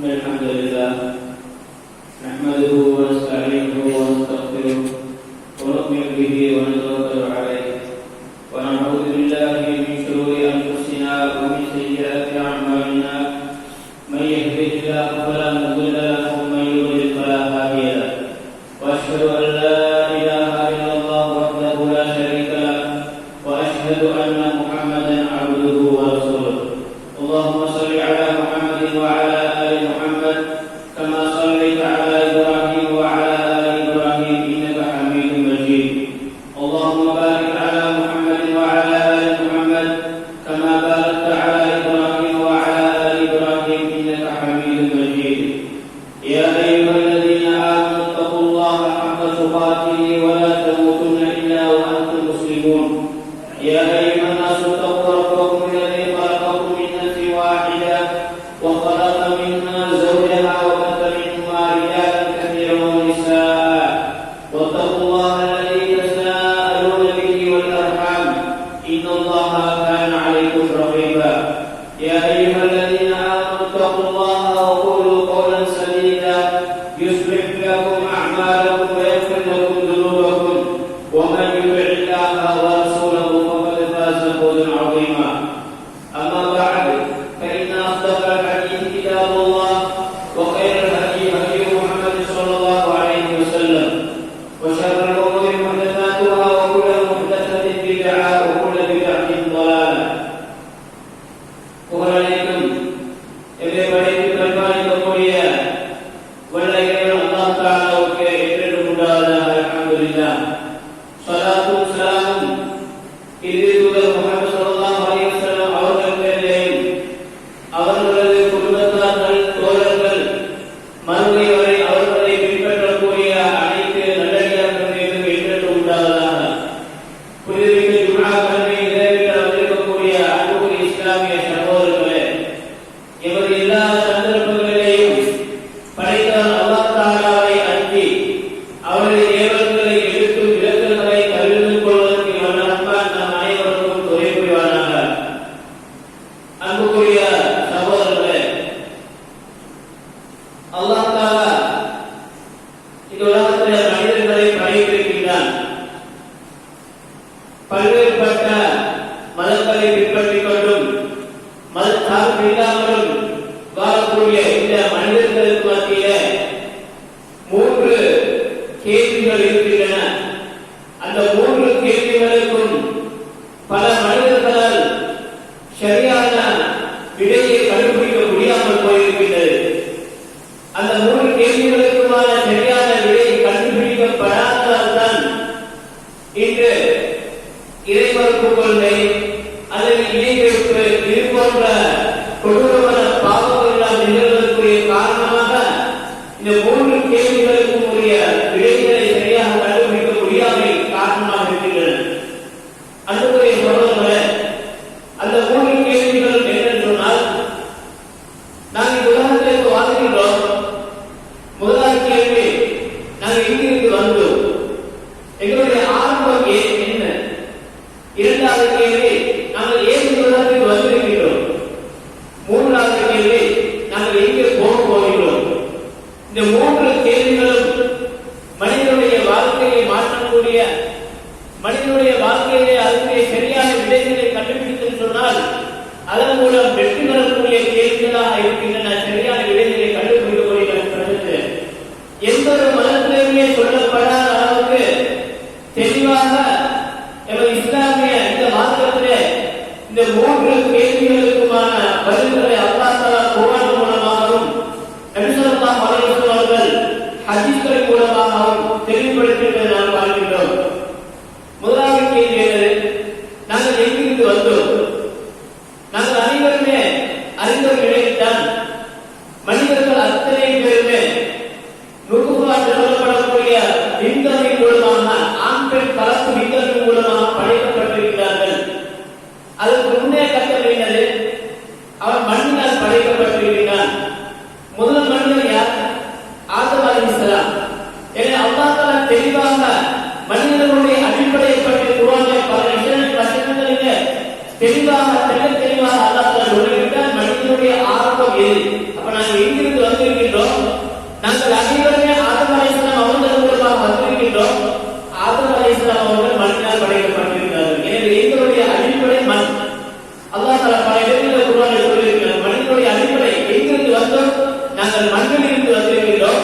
الحمد لله نحمده ونستعينه ونستغفره ونؤمن به ونتوكل عليه ونعوذ بالله من شرور انفسنا ومن سيئات اعمالنا من يهده الله فلا مضل له ومن يضلل فلا هادي له واشهد ان لا اله الا الله وحده لا شريك له واشهد ان محمدا عبده ورسوله اللهم صل على محمد وعلى ال محمد كما صليت على ابراهيم وعلى ال ابراهيم انك حميد مجيد اللهم بارك على محمد وعلى ال محمد كما باركت على ابراهيم وعلى ال ابراهيم انك حميد مجيد يا ايها الذين امنوا اتقوا الله حق تقاته ولا تموتن الا وانتم مسلمون يا ايها الناس اتقوا ربكم الذي خلقكم من نفس واحده وخلق منها زوجها وبث منهما رجالا كثيرا ونساء واتقوا الله الذي تساءلون به والارحام ان الله كان عليكم رقيبا يا ايها الذين امنوا اتقوا الله وقولوا قولا سديدا يصلح لكم اعمالكم ويغفر لكم ذنوبكم ومن يطع الله ورسوله فقد فاز فوزا عظيما اما بعد فان اصدق الحديث كتاب الله وخير الهدي هدي محمد صلى الله عليه وسلم وشر الامور محدثاتها وكل محدثه بدعه وكل بدعه ضلاله புகழனைக்கும் எங்களை படைத்து பரிபாலிக்கக்கூடிய வல்ல இறைவன் அல்லாஹ் தஆலாவுக்கு என்றென்றும் உண்டாவதாக அல்ஹம்துலில்லாஹ் ஸலாத்தும் ஸலாமும் இறுதிதூதர் முஹம்மது ஸல்லல்லாஹு அலைஹி வஸல்லம் அவர்கள் பேரிலும் அவர்களது குடும்பத்தார்கள் தோழர்கள் மறுமை வரை அவர்களை பின்பற்றக்கூடிய அனைத்து நல்லடியார்கள் மீதும் என்றென்றும் உண்டாவதாக புனிதமிகு ஜும்ஆ கடமை நிறைவேற்ற வந்திருக்கக்கூடிய அன்புக்குரிய இஸ்லாமிய சகோதரர்களே எமது எல்லா சந்தர்ப்பங்களிலேயும் படைத்தவன் அல்லாஹ் தஆலாவை அஞ்சி அவரது ஏவல்களை எடுத்து விலக்குகளை தவிர்த்து கொள்வதற்கு வல்ல ரஹ்மான் நம் அனைவருக்கும் துணை புரிவானாக. அன்புக்குரிய சகோதரர்களே, அல்லாஹ் தஆலா இந்த உலகத்திலே மனிதர்களை படைத்திருக்கின்றான். பல்வேறுபட்ட மதங்களை பின்பற்றிக் கொண்டும் மத சார்பு இல்லாமலும் வாழக்கூடிய இந்த மனிதர்களுக்கு மத்தியிலே மூன்று கேள்விகள் இருக்கின்றன. அந்த மூன்று கேள்விகளுக்கும் பல மனிதர்களால் சரியான விடையை கண்டுபிடிக்க முடியாமல் போயிருக்கின்றது. அந்த மூன்று கேள்விகளுக்குமான சரியான விடையை கண்டுபிடிக்கப்படாததால் தான் இன்று இறைமறுப்பு கொள்கை அல்லது இணைப்பு இது போன்ற கொடூரமான பாவங்கள் எல்லாம் நிகழ்வதற்குரிய காரணமாக இந்த மூன்று கேள்விகளுக்கும் உரிய விடைகளை சரியாக கண்டுபிடிக்க முடியாமல் காரணமாக இருக்கின்றன. அன்புக்குரிய சகோதரர்களே, அந்த மூன்று கேள்விகள் என்னென்று சொன்னால், நாங்கள் இந்த உலகத்திற்கு வாழ்கின்றோம். முதலாவது கேள்வி, நாங்கள் எங்கிருந்து வந்தோம், எங்களுடைய ஆரம்பம் என்ன? இரண்டாவது கேள்வி, நாங்கள் ஏன் இந்த உலகத்துக்கு வந்திருக்கின்றோம்? மூன்றாவது கேள்வி, நாங்கள் எங்கே போக போகிறோம்? இந்த மூன்று கேள்விகளும் மனிதனுடைய வாழ்க்கையை மாற்றக்கூடிய, மனிதனுடைய வாழ்க்கையிலே அதனுடைய சரியான விடைகளை கண்டுபிடித்து சொன்னால் அதன் மூலம் வெற்றி பெறக்கூடிய கேள்விகளாக இருக்கின்றன. சரியான விடைகளை கண்டுபிடிக்கக்கூடிய கருத்து எந்த ஒரு மதத்திலேயுமே சொல்லப்படாத அளவுக்கு தெளிவாக எமது இஸ்லாமிய இந்த மார்க்கத்திலே இந்த மூன்று கேள்விகளுக்குமான பதில்களை அல்லாஹ் தஆலா குர்ஆன் மூலமாகவும் நபி ஸல்லல்லாஹு அலைஹி வஸல்லம் அவர்கள் ஹதீஸ்கள் மூலமாகவும் தெளிவுபடுத்தியதை நாம் பார்க்கின்றோம். முதலாவது கேள்வி என்னது? நாங்கள் எங்கிருந்து வந்தோம்? நாங்கள் அனைவருமே அறிந்த விடைத்தான். மனிதர்கள் அத்தனை பேருமே நுட்பமாக சொல்லப்படக்கூடிய விண்கலின் மூலமாக ஆண் பெண் கலப்பு விண்கலின் மூலமாக படைக்கப்பட்டிருக்கிறார்கள். அதற்கு முன்னே கட்டளை என்னது? அவன் மண்ணினால் படைக்கப்பட்டிருக்கிறான். முதல் மனிதர் யார்? ஆதம் அலைஹிஸ்ஸலாம். எனவே அல்லாஹ் தஆலா தெளிவாக மனிதர்களுடைய அடிப்படையை பற்றி குர்ஆனிலே பல வசனங்களிலே தெளிவாக அல்லாஹ் தஆலா சொல்லிவிட்டார். மனிதனுடைய ஆரம்ப ஆரம்பம் எது? அப்ப நாங்கள் எங்கிருந்து வந்திருக்கின்றோம்? நாங்கள் அனைவருமே ஆதம் அலைஹிஸ்ஸலாம் அவர்கள் மூலமாக வந்திருக்கின்றோம். ஆதம் அலைஹிஸ்ஸலாம் அவர்கள் மண்ணினால் படைக்கப்பட்டிருக்கிறார்கள். எனவே எங்களுடைய அடிப்படை மண். அல்லாஹ் தஆலா பல இடங்களில் குர்ஆனில் சொல்லியிருக்கிறார், மனிதனுடைய அடிப்படை எங்கிருந்து வந்தோம்? நாங்கள் மண்ணில் இருந்து வந்திருக்கிறோம்.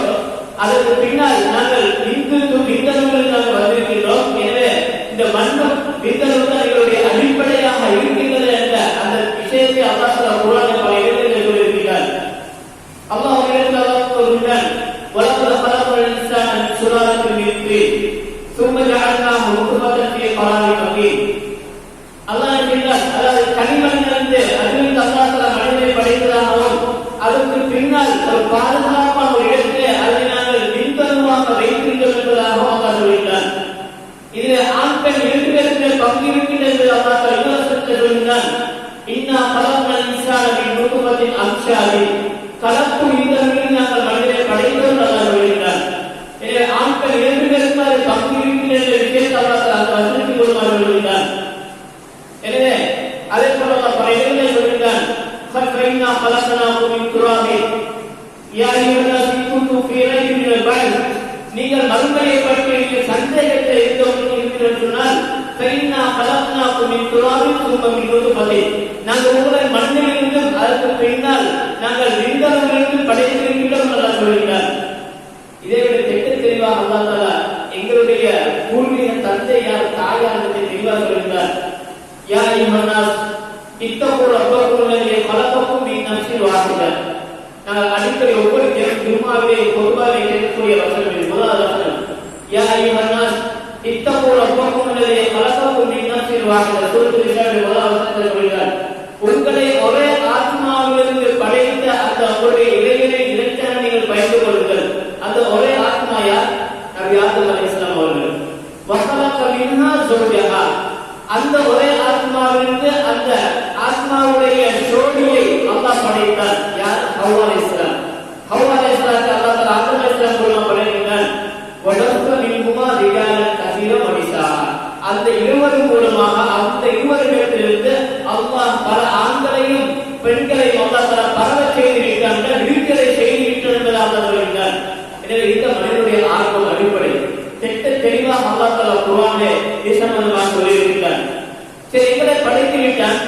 அதற்கு பின்னால் நாங்கள் விந்தணுவில் நாங்கள் வந்திருக்கிறோம். எனவே இந்த மண்ணும் விந்தணும் எங்களுடைய அடிப்படையாக இருக்கின்றது என்ற அந்த விஷயத்தை அல்லாஹ் தஆலா குர்ஆனில் பல இடங்களில் சொல்லியிருக்கிறார். அல்லாஹ் சொல்கிறான், வலக்கத் خلقنا الإنسان من سلالة من طين ثم جعلناه نطفة في قرار مكين. அல்லாஹ் சொல்கிறார், அதாவது கனிமண்ணிலிருந்து அதிலிருந்து அல்லாஹ் தஆலா மனிதனை படைத்ததாகவும் அதற்கு பின்னால் ஒரு பாதுகாப்பான ஒரு இடத்திலே அதை நாங்கள் விந்தணுவாக வைத்திருக்கிறோம் என்பதாகவும் அல்லாஹ் சொல்கிறார். இதில் ஆண் பெண் இரண்டு பேருக்கு பங்கு இருக்கின்றது என்று அல்லாஹ் சொல்கிறார். இன்னா خلقنا الإنسان من نطفة أمشاج. கலப்பு விந்தணுவில் நாங்கள் மனிதனை படைத்தோம் என்று அல்லாஹ் சொல்கிறார். எனவே ஆண் பெண் இரண்டு பேருக்கு அது பங்கு இருக்கின்றது என்ற விஷயத்தை அல்லாஹ் தஆலா வசனத்தில் சொல்கிறார். எனவே அதே போல அல்லாஹ் பல இடங்களில் சொல்கிறார், فَإِنَّا خَلَقْنَاكُم مِّن تُرَابٍ يَا أَيُّهَا النَّاسُ إِن كُنتُم فِي رَيْبٍ مِّنَ الْبَعْثِ. நீங்கள் மறுமையை பற்றி சந்தேகத்தில் இருக்கிறீர்கள் சொன்னால், فَإِنَّا خَلَقْنَاكُم مِّن تُرَابٍ ثُمَّ مِن نُطْفَةٍ. நாங்கள் உங்களை மண்ணிலிருந்து அதற்கு பின்னால் நாங்கள் விந்தணுவிலிருந்து படைத்திருக்கிறோம் என்று அல்லாஹ் சொல்கிறார். இதை விட தெட்ட தெளிவாக அல்லாஹ் தஆலா எங்களுடைய பூர்வீக தந்தை யார், தாய் யார் என்பதை தெளிவாக சொல்கிறார். யா அய்யுஹன் நாஸ் இத்தகு ரப்பக்கும் அல்லதி خلقக்கும் மின் நஃப்ஸின் வாஹிதா. நாங்கள் அடிக்கடி ஒவ்வொரு ஜும்மாவிலே பொதுவாக கேட்கக்கூடிய வசனம் இது. முதலாவது வசனம், யா அய்யுஹன் நாஸ் இத்தகு ரப்பக்கும் அல்லதி خلقக்கும் மின் நஃப்ஸின் வாஹிதா. சூரத்துல் நிசாவில் முதலாவது வசனத்தில் சொல்கிறார், உங்களை ஒரே ஆத்மாவிலிருந்து படைத்த அந்த அவருடைய இறைவனை இறைச்சனை நீங்கள் பயந்து கொள்ளுங்கள். அந்த ஒரே ஆத்மா யார்? நபி ஆதம் அலைஹிஸ்ஸலாம் அவர்கள். வஹலக மின்ஹா ஸௌஜஹா. அந்த ஒரே ஆத்மாவிலிருந்து அந்த ஆத்மாவுடைய ஜோடியை அல்லாஹ் படைத்தார். யார்? ஹவ்வா அலைஹிஸ்ஸலாம். ஹவ்வா அலைஹிஸ்ஸலாத்தை அல்லாஹ் தஆலா ஆதம் அலைஹிஸ்ஸலாம் மூலமாக படைத்தார். வலக்க மின்ஹுமா ரிஜாலன் கஸீரன் வ நிஸாஅ. அந்த இருவரும் மூலமாக அந்த இருவரிடத்திலிருந்து அல்லாஹ் பல ஆண்களையும் பெண்களையும் அல்லாஹ் தஆலா பரவச் செய்து விட்டான், விடுதலை செய்து விட்டான் என்பதாக அல்லாஹ் சொல்கிறார். எனவே இந்த மனிதனுடைய ஆரம்ப அடிப்படை தெட்ட தெளிவாக அல்லாஹ் தஆலா குர்ஆனிலே விசனமாக சொல்லியிருக்கிறார். சரி, எங்களை படைத்து விட்டான்.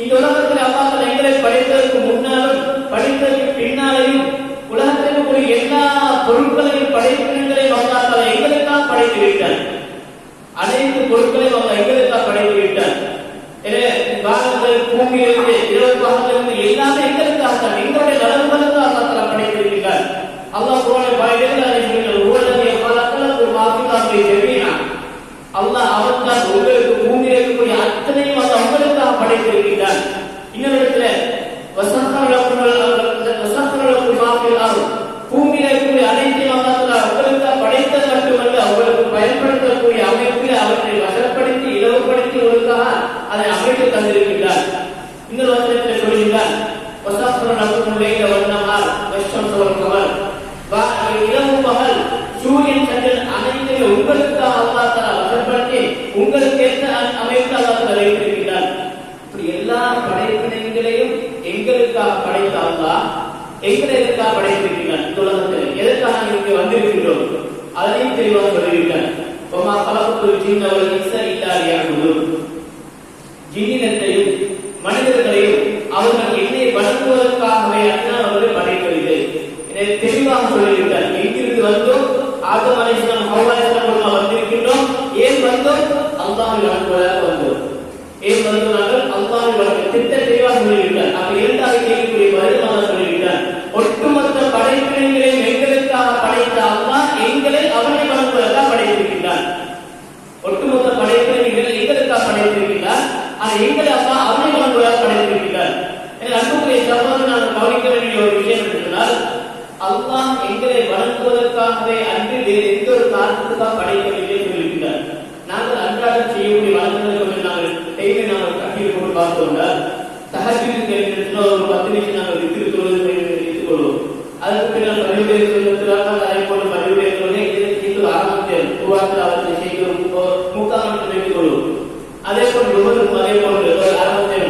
இந்த உலகத்தில் அல்லாஹ் தஆலா எங்களை படைத்ததற்கு முன்னாலும் படைத்ததற்கு பின்னாலேயும் உலகத்தில் இருக்கிற எல்லா பொருட்களையும் படைப்பினங்களையும் அல்லாஹ் தஆலா எங்களுக்காக படைத்து விட்டான். அனைத்து பொருட்களையும் அல்லாஹ் எங்களுக்காக படைத்து விட்டான். எனவே வானங்கள் பூமியிலிருந்து இரவு பாகத்திலிருந்து எல்லாமே எங்களுக்காக தான், எங்களுடைய நலன்களுக்கு அல்லாஹ் தஆலா படைத்திருக்கிறார். அல்லாஹ் குர்ஆனில் பல இடங்களில் சொல்கிறார், "உலகமே பலக்கலக்கும் மாஃபிகாஃபி ஜமீஆ." அல்லாஹ் அவன்தான் உங்களுக்கு பூமியில் இருக்கக்கூடிய அத்தனையும் அல்லாஹ் உங்களுக்காக படைத்திருக்கிறார். இன்னொரு இடத்துல வஸக்கரலக்கும் மாஃபில் அர்த். பூமியில் இருக்கக்கூடிய அனைத்தையும் அல்லாஹ் தஆலா உங்களுக்காக படைத்தது மட்டுமல்ல, உங்களுக்கு பயன்படுத்தக்கூடிய அமைப்பில் அவற்றை வசப்படுத்தி இலவுபடுத்தி உங்களுக்காக அதை அமைத்து தந்திருக்கிறார். இன்னொரு வசனத்தில் சொல்கிறார், வஸக்கரலக்கும் லைல வன்-நஹார் வஷ்-ஷம்ஸ வல்-கமர். இரவு பகல் சூரியன் சந்திரன் அனைத்தையும் உங்களுக்காக அல்லாஹ் தஆலா வசப்படுத்தி உங்களுக்கு ஏற்ற அமைப்பு அல்லாஹ் தஆலா வைத்திருக்கிறார். இப்படி எல்லா படைப்பினங்களையும் எங்களுக்காக படைத்த அல்லாஹ் எங்களுக்காக படைத்திருக்கிறார். இந்த உலகத்தில் எதற்காக இங்கு வந்திருக்கிறோம் அதையும் தெளிவாக சொல்லியிருக்கிறார். வமா கலகத்துல் ஜின்ன வல் இன்ஸ இல்லா லியஅபுதுன். ஜின்னினத்தையும் மனிதர்களையும் அவர்கள் என்னை வணங்குவதற்காகவே அல்லாஹ் அவர்களை படைக்கவில்லை. இதை தெளிவாக சொல்லியிருக்கிறார். எங்கிருந்து வந்தோம்? ஆதம் அலைஹிஸ்ஸலாம், ஹவ்வா அலைஹிஸ்ஸலாம் வந்திருக்கின்றோம். ஏன் வந்தோம்? அல்லாஹ்வை வணங்குவதற்காக வந்தோம். ஏன் வந்தோம்? நாங்கள் அல்லாஹ்வை வணங்க திட்ட தெளிவாக சொல்லியிருக்கிறார். அப்ப இரண்டாவது கேள்விக்குரிய பதிலாக சொல்லியிருக்கிறார், ஒட்டுமொத்த படைப்பினங்களையும் எங்களுக்காக படைத்த அல்லாஹ் எங்களை அவனை வணங்குவதற்காக படைத்திருக்கிறார். ஒட்டுமொத்த படைப்பினங்களை எங்களுக்காக படைத்திருக்கிறார். ஆனால் எங்களை அல்லாஹ் அவனை வணங்குவதற்காக படைத்திருக்கிறார். அன்புக்குரிய சகோதரர், நாங்கள் கவனிக்க வேண்டிய ஒரு விஷயம் என்றால், அல்லாஹ் எங்களை வணங்குவதற்காகவே அன்று வேறு எந்த ஒரு காரணத்துக்காக படைக்கவில்லை சொல்லியிருக்கிறார். நாங்கள் அன்றாடம் செய்யக்கூடிய வழக்கங்களை கொஞ்சம் நாங்கள் டெய்லி நாங்கள் கட்டியில் கொண்டு பார்த்தோம்னா, தஹஜ்ஜுத் ஒரு 10 நிமிஷம் நாங்கள் வித்திரு தொழுது வைத்துக் கொள்வோம். அதற்கு பின்னால் பரிவுரை சொல்லுவதற்காக அதே போல பரிவுரை சொல்ல இதற்கு ஆரம்பத்தில் உருவாக்கத்தில் அவற்றை செய்கிறோம் 3 நிமிஷம் வைத்துக் கொள்வோம். அதே போல் அதே போன்று ஆரம்பத்தில்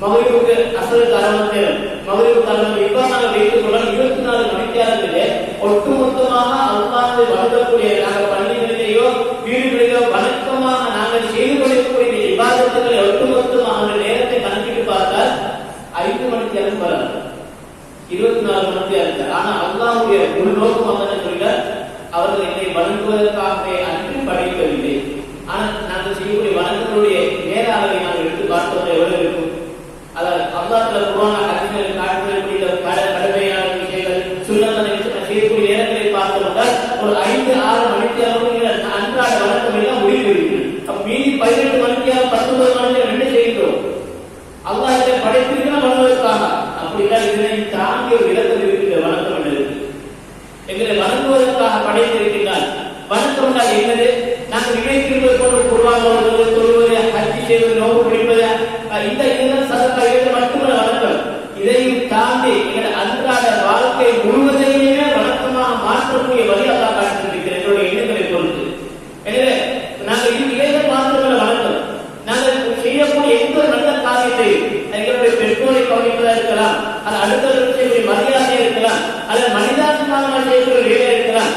மகரிபுக்கு அசருக்கு ஆரம்பத்தில் மகரிப் காலம் இவ்வாறு வைத்துக் கொள்ள 24 மணித்தியாலத்திலே ஒட்டுமொத்தமாக அல்லாஹ்வை வணங்கக்கூடிய நாங்கள் பள்ளிகளிலேயோ வீடுகளிலோ வணக்கமாக நாங்கள் செய்து கொள்ளக்கூடிய இபாதத்துகளை ஒட்டுமொத்தமாக நேரத்தை கணக்கிட்டு பார்த்தால் 5 மணித்தியாலம் வராது, 24 மணித்தியாலம். ஆனா அல்லாஹ்வுடைய முழு நோக்கம் என்ன சொல்கிறார்? அவர்கள் என்னை வணங்குவதற்காகவே அன்றி படைக்கவில்லை. ஆனால் நாங்கள் செய்யக்கூடிய வணக்கங்களுடைய நேர அளவை நாங்கள் எடுத்து பார்த்தோம் எவ்வளவு இருக்கும். அதாவது அல்லாஹ் குர்ஆன் ஹதீஸில் காட்டக்கூடிய கடமையான விஷயங்கள் சுன்னத்தை செய்யக்கூடிய நேரங்களை பார்த்தோம்னால் ஒரு 5-6 மணித்தியாலம் அன்றாட வணக்கம் எல்லாம் முடிவு. அப்ப மீதி 18 மணித்தியாலம் 19 மணித்தியாலம் என்ன செய்கிறோம்? அல்லாஹ் இதை படைத்திருக்கிற வணங்குவதற்காக. அப்படிதான் இதனை தாண்டி ஒரு விளக்கம் இருக்கின்ற வணக்கம் என்று எங்களை வணங்குவதற்காக படைத்திருக்கிறார். வணக்கம் என்னது? நாங்கள் நினைக்கிறது போன்ற குர்ஆன் தொழுவது, ஹஜ் செய்வது, நோன்பு பிடிப்பது, இந்த இதெல்லாம் சதக்கா இது மட்டுமல்ல வணக்கம். இதையும் தாண்டி எங்கள் அன்றாட வாழ்க்கை முழுவதையுமே வணக்கமாக மாற்றக்கூடிய வழி அல்லாஹ் காட்டியிருக்கிறார் எங்களுடைய எண்ணங்களை பொறுத்து. எனவே நாங்கள் இதைகள் மாற்றமல்ல வணக்கம். நாங்கள் செய்யக்கூடிய எந்த நல்ல காரியத்தை எங்களுடைய பெற்றோரை கவனிப்பதா இருக்கலாம், அது அடுத்தவர்களுடைய மரியாதையா இருக்கலாம், அல்லது மனிதாபிமானமாக செய்யக்கூடிய வேலையா இருக்கலாம்,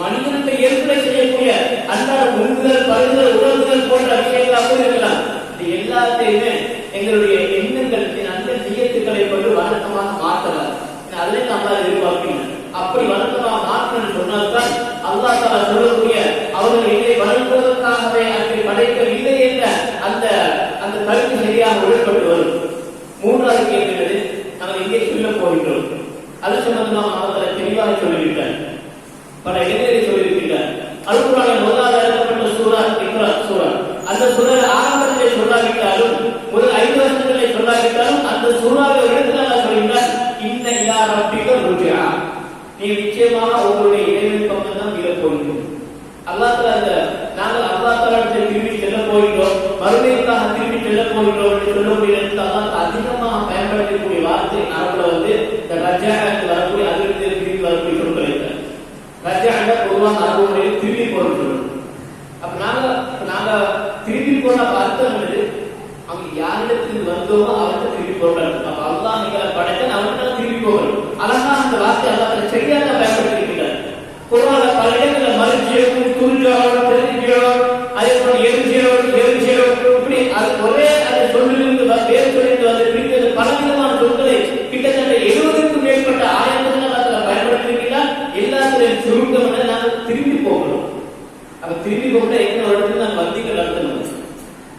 மனிதனுக்கு ஏற்பட செய்யக்கூடிய அன்றாட உண்ணுதல், பருகுதல், உணவுதல் போன்ற விஷயங்களாக இருக்கலாம். இது எல்லாத்தையுமே எங்களுடைய எண்ணங்கள் அந்த நியத்துக்களை கொண்டு வணக்கமாக மாற்றலாம். அதிலே நம்ம எதிர்பார்க்கணும். அப்படி வணக்கமாக மாற்றணும்னு சொன்னால்தான் அல்லாஹ் தஆலா சொல்லக்கூடிய அவர்கள் என்னை வணங்குவதற்காகவே அப்படி படைக்கவில்லை என்ற அந்த அந்த கருத்து சரியாக ஒழுக்கப்பட்டு வரும். மூன்றாவது கேட்கிறது நாங்கள் எங்கே சொல்ல போகின்றோம். அது சம்பந்தமாக அவர்களை தெளிவாக சொல்லிவிட்டார். பல இடங்களில் சொல்லியிருக்கிறார். அல் குர்ஆனில் முதலாவது அருளப்பட்ட சூரா இக்ரா சூரா. அந்த சூரா ஆரம்பத்திலே சொல்லாவிட்டாலும் முதல் 5 வசனங்களை சொல்லாவிட்டாலும் அந்த சூறாவை ஒரு இடத்துல அல்லாஹ் சொல்கிறார், இன்ன இலா ரப்பிக ருஜா. நீ நிச்சயமாக உங்களுடைய இறைவன் பக்கம் தான் மீள போகிறோம். அல்லாஹ் தஆலா நாங்கள் அல்லாஹ் தஆலா திரும்பி செல்ல போகிறோம், மறுமைக்காக திரும்பி செல்ல போகிறோம் என்று சொல்லக்கூடிய அல்லாஹ் அதிகமாக பயன்படுத்தக்கூடிய வார்த்தை அரபுல இந்த ரஜாஅத் வரக்கூடிய அதிலிருந்து திரும்பி வரக்கூடிய சொற்கள். ரஜாஅ பொதுவாக அரபுகளில் திரும்பி போகிறது. அப்ப நாங்க திரும்பி போன அர்த்தம் என்னது? அவங்க யாரிடத்தில் வந்தோமோ அவர்கிட்ட திரும்பி போகிறார். அப்ப அல்லாஹ் எங்களை படைத்த அவர்கிட்ட திரும்பி போகிறோம். அழகா அந்த வார்த்தை அல்லாஹ் சரியாக பயன்படுத்தியிருக்கிறார். குர்ஆன்ல பல இடங்களில் மர்ஜியும் துர்ஜாவும் தெரிஞ்சியோம், அதே போல எரிஜியோம் இப்படி அது ஒரே அந்த சொல்லிலிருந்து வேறு சொல்லிட்டு வந்து பிரித்தது பலவிதமான சொற்களை கிட்டத்தட்ட 70க்கும் மேற்பட்ட ஆயத்தங்கள் அல்லாஹ் பயன்படுத்தியிருக்கிறார். எல்லாத்திலையும் சுருக்கம் நாங்கள் திரும்பி போகிறோம். அப்ப திரும்பி போகிற எந்த இடத்துல நாங்கள் வந்திகள் நடத்தணும்.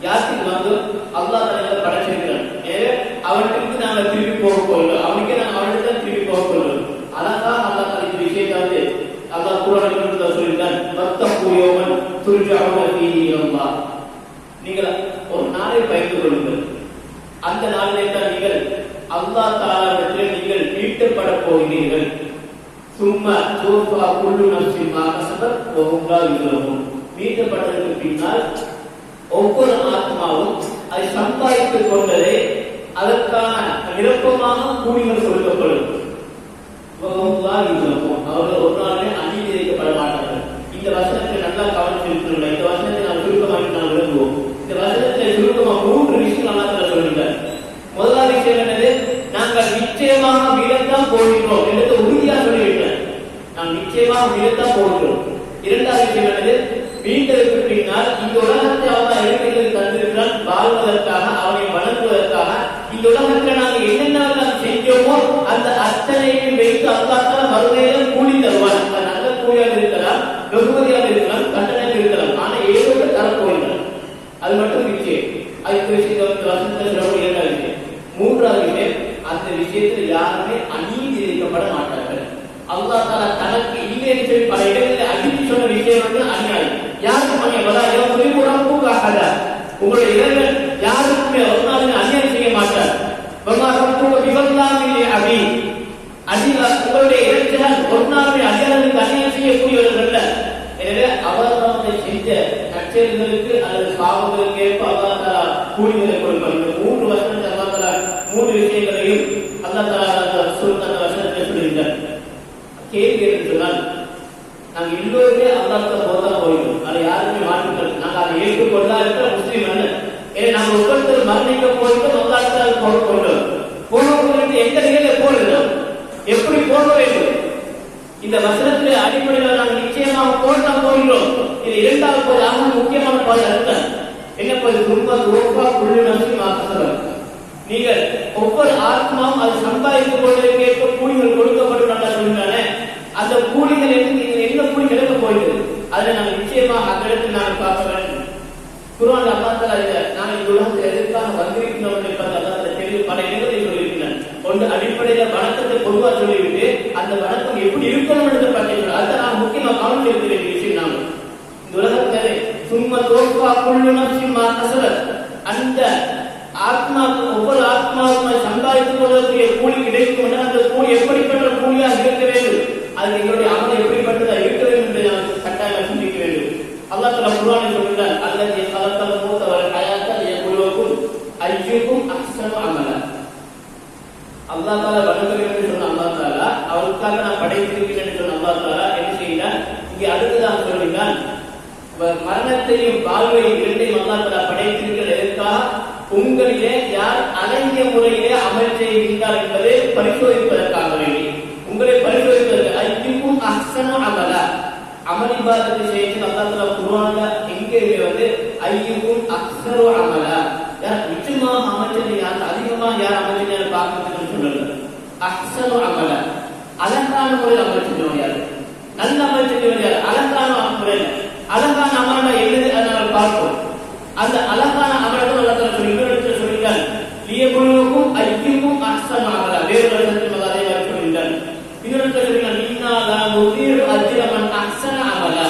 யாருக்கு வந்து அல்லாஹ் தஆலா படைச்சிருக்கிறார். எனவே அவனுக்கு நாங்கள் திரும்பி போக போகிறோம். அவனுக்கே நாங்கள் அவனுக்கு தான் திரும்பி போக போகிறோம். அழகா அல்லாஹ் தஆலா இந்த விஷயத்தை அல்லாஹ் குர்ஆனில் சொல்லிட்டான், வத்தகு யௌமன் துர்ஜஅூன ஃபீஹி இலல்லாஹ். நீங்கள் ஒரு நாளை பயந்து கொள்ளுங்கள். அந்த நாளிலே தான் நீங்கள் அல்லாஹ் தஆலாவிடத்தில் நீங்கள் மீட்கப்பட போகிறீர்கள். சும்மா தூஃபா குல்லு நஃப்ஸின் மா கஸபத் வ ஹும் லா யுஸ்லமூன். மீட்கப்பட்டதற்கு பின்னால் ஒவ்வொரு ஆத்மாவும் அதை சம்பாதித்துக் கொண்டதே அதற்கான விருப்பமாக கூலிகள் கொடுக்கப்படும். அவர்கள் ஒரு நாளே அநீதி இழைக்கப்பட மாட்டார்கள். இந்த வசனத்தை நல்லா கவனித்திருக்கிறோம். இந்த வசனத்தை நாம் சுருக்கமாக நாம் விளங்குவோம். இந்த வசனத்தை சுருக்கமாக 3 விஷயம் அல்லாஹ் சொல்லுகிறார். முதலாவது விஷயம் என்னது? நாங்கள் நிச்சயமாக விழத்தான் போகிறோம் என்று உறுதியாக சொல்லிவிட்டார். நாம் நிச்சயமாக விழத்தான் போகிறோம். இரண்டாவது விஷயம் என்னது? மீண்டதற்கு பின்னால் இந்த உலகத்தை அல்லாஹ் இறைவனுக்கு தந்திருக்கிறான் வாழ்வதற்காக, அவனை வணங்குவதற்காக. இந்த உலகத்தில் நாங்கள் என்னென்ன செஞ்சோமோ அந்த அத்தனையும் வைத்து அல்லாஹ் தஆலா மறுமையிலும் கூலி தருவார். அது நல்ல கூலியாக இருக்கலாம், வெகுமதியாக இருக்கலாம், கட்டணம் இருக்கலாம். ஆனால் ஏதோ தரப்போகிறார். அது மட்டும் நிச்சயம். அதுக்கு விஷயத்தை வசனத்தில் சொல்லக்கூடிய இரண்டாவது விஷயம். மூன்றாவது விஷயம், அந்த விஷயத்தில் யாருமே அநீதி இழைக்கப்பட மாட்டார்கள். அல்லாஹ் தஆலா தனக்கு இல்லை என்று சொல்லி பல இடங்களில் அடித்து சொன்ன விஷயம் வந்து அநியாயம். யாருக்கும் உங்களுடைய இறைவன் யாருக்குமே ஒரு நாளுமே அநியாயம் செய்ய மாட்டார். உங்களுடைய இறைவன் ஒரு நாளுமே அநியாயத்துக்கு அநியாயம் செய்யக்கூடியவர்கள். எனவே அவர்கள் செஞ்ச நற்செயல்களுக்கு அல்லது பாவங்களுக்கு ஏற்ப அல்லாஹ் தஆலா கூலிகளை கொடுப்பார். இந்த 3 வசனத்தை அல்லாஹ் தஆலா 3 விஷயங்களையும் அல்லாஹ் தஆலா சுருக்கமான வசனத்தை சொல்லியிருக்கிறார். கேள்வி என்று சொன்னால், நாங்கள் எல்லோருமே அல்லாஹ்வுக்கு போதான் போகிறோம். அதை யாருமே மாற்றிக்கிறது. நாங்கள் அதை ஏற்றுக்கொள்ளா இருக்கிற முஸ்லீம் அல்ல. ஏன்னா நாங்கள் ஒவ்வொருத்தரும் மரணிக்க போயிட்டு அல்லாஹ்வுக்கு போக போகிறோம். போக எந்த நிலையில போறது, எப்படி போக வேண்டும், இந்த வசனத்திலே அடிப்படையில் நாங்கள் நிச்சயமாக போராட்டம் போகிறோம். இது இரண்டாவது போது முக்கியமான பாதை அர்த்தம் என்ன போது நீங்கள் ஒவ்வொரு ஆத்மாவும் அது சம்பாதித்துக் கொள்வதற்கேற்ப கூலிகள் கொடுக்கப்படும் நல்லா சொல்லிட்டானே, அந்த கூலிகள் நீங்கள் என்ன கூலி கிடைக்க போகிறது அதை நாங்கள் நிச்சயமாக அந்த இடத்தில் நாங்கள் பார்க்க வேண்டும். குர்ஆன் அல்லாஹ் தஆலா நாங்கள் இந்த உலகத்தில் எதற்காக வந்திருக்கிறோம் என்பதை அல்லாஹ் தஆலா தெளிவு பல இடங்களில் சொல்லியிருக்கிறார். ஒன்று அடிப்படையில வணக்கத்தை பொதுவாக சொல்லிவிட்டு அந்த வணக்கம் எப்படி இருக்கணும் என்று பார்த்தீங்கன்னா அதை நான் முக்கியமாக கவனம் செலுத்த வேண்டிய விஷயம். நாங்கள் இந்த உலகத்திலே சும்மா தோற்பா குள்ளு நஃப்ஸின் மா கஸபத், அந்த ஆத்மாவுக்கு ஒவ்வொரு ஆத்மாவுக்கும் சம்பாதித்துக் கொள்ளக்கூடிய கூலி கிடைக்கும் என்றால் அந்த கூலி எப்படிப்பட்ட கூலியாக இருக்க வேண்டும், அது எங்களுடைய அமல் எப்படிப்பட்டதாக இருக்க வேண்டும் என்று நாம் கட்டாயம் சிந்திக்க வேண்டும். அல்லாஹ் தஆலா குர்ஆனில் சொல்கிறார், அல்லதி கலக்கல் மௌத வல் ஹயாத லியப்லுவக்கும் அய்யுக்கும் அஹ்ஸனு அமலா. அல்லாஹ் தஆலா வணங்குகிறேன் என்று சொன்ன அல்லாஹ் தஆலா அவருக்காக நான் படைத்திருக்கிறேன் என்று சொன்ன அல்லாஹ் தஆலா என்ன செய்கிறார், இங்கே அடுத்ததாக சொல்கிறார், மரணத்தையும் வாழ்வையும் இரண்டையும் அல்லாஹ் தஆலா படைத்திருக்கிறது எதற்காக, உங்களிலே யார் அழகிய முறையிலே அமல் செய்கின்றார் என்பதை பரிசோதிப்பதற்காக வேண்டி, உங்களை பரிசோதிப்பதற்கு. அய்யுக்கும் அஹ்ஸனு அமலா, அமல் இபாதத்தை செய்து அல்லாஹ் தஆலா குர்ஆன்ல எங்கே அய்யுக்கும் அக்ஸரு அமலா, யார் நிச்சயமாக அமல் செய்யார், அதிகமாக யார் அமல் செய்யார் பார்க்கறதுன்னு சொல்றாங்க. அஹ்ஸனு அமலா, அழகான முறையில் அமல் செய்யணும் யார், நல்ல அமல் செய்யணும் யார், அழகான முறையில். அழகான அமலா என்னது அதை நாங்கள் பார்ப்போம். அந்த அழகான அமலுக்கு அல்லாஹ் தஆலா சொல்கிறார், லியபுலுவக்கும் அய்யுக்கும் அஹ்ஸனு அமலா. வேறு இடத்தில் அதே மாதிரி சொல்கிறார். இன்னொரு சொல்கிறார், இன்னா லா நுதீரு அஜ்ர மன் அஹ்ஸன அமலா.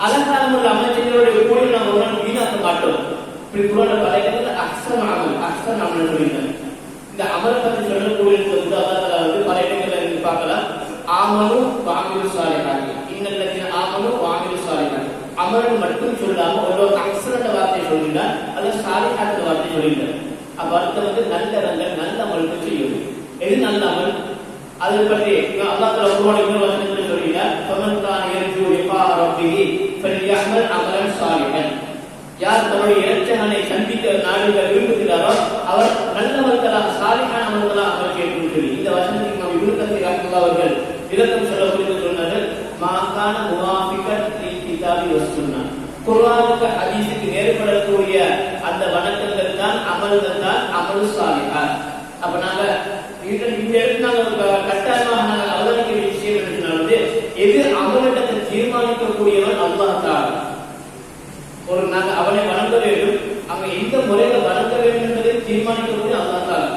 அழகான முறையில் அமல் செய்யறவருடைய கூலி நாம் ஒரு நாள் வீணாக்க மாட்டோம். இப்படி குர்ஆன்ல பல இடத்துல அஹ்ஸன அமல் அஹ்ஸன அமல் சொல்கிறார். இந்த அமலை பற்றி சொல்லக்கூடிய அல்லாஹ் தஆலா பல இடங்கள்ல பார்க்கலாம். ஆமனு வஅமிலு ஸாலிஹாத், இன்னல்லதீன ஆமனு வஅமிலு ஸாலிஹாத். அமல் மட்டும் சொல்லாம ஒரு அக்ஸரத்த வார்த்தை சொல்கிறார், அல்ல ஸாலிஹாத் வார்த்தை சொல்கிறார். அப்ப அர்த்தம் நல்ல அமல்கள் செய்யும். எது நல்ல அமல், அதை பற்றி அல்லாஹ் தஆலா குர்ஆனில் வசனத்தில் சொல்கிறார், ஃபமன் கான யர்ஜூ லிகா ரப்பிஹி ஃபல்யஅமல் அமலன் ஸாலிஹன். யார் தன்னுடைய இறைச்சகனை சந்திக்க நாடுக விரும்புகிறாரோ அவர் நல்லவர்களாக ஸாலிஹான அமல்களாக அமல் செய்யணும் சொல்லி இந்த வசனத்துக்கு நாம் இப்னு கஸீர் ரஹ்மத்துல்லாஹி அவர்கள் விளக்கம் சொல்லக்கூடிய சொன்னார்கள், மாகான முவாஃபிகன் லில் கிதாபி வஸ் சுன்னah. குர்ஆனுக்கு ஹதீஸுக்கு நேர்படக்கூடிய அந்த வணக்கங்கள் தான் அமல்கள் தான் அமல் ஸாலிஹாத். அப்ப நாங்க இந்த இடத்துல கட்டாயமாக நாங்கள் அவதானிக்க வேண்டிய விஷயம் என்னன்னா, எது அமலிடத்தை தீர்மானிக்கக்கூடியவன் அல்லாஹ் தஆலா. ஒரு நாங்க அவனை வணங்க வேண்டும், அங்க எந்த முறையில வணங்க வேண்டும் என்பதை தீர்மானிக்கக்கூடிய அல்லாஹ் தஆலா.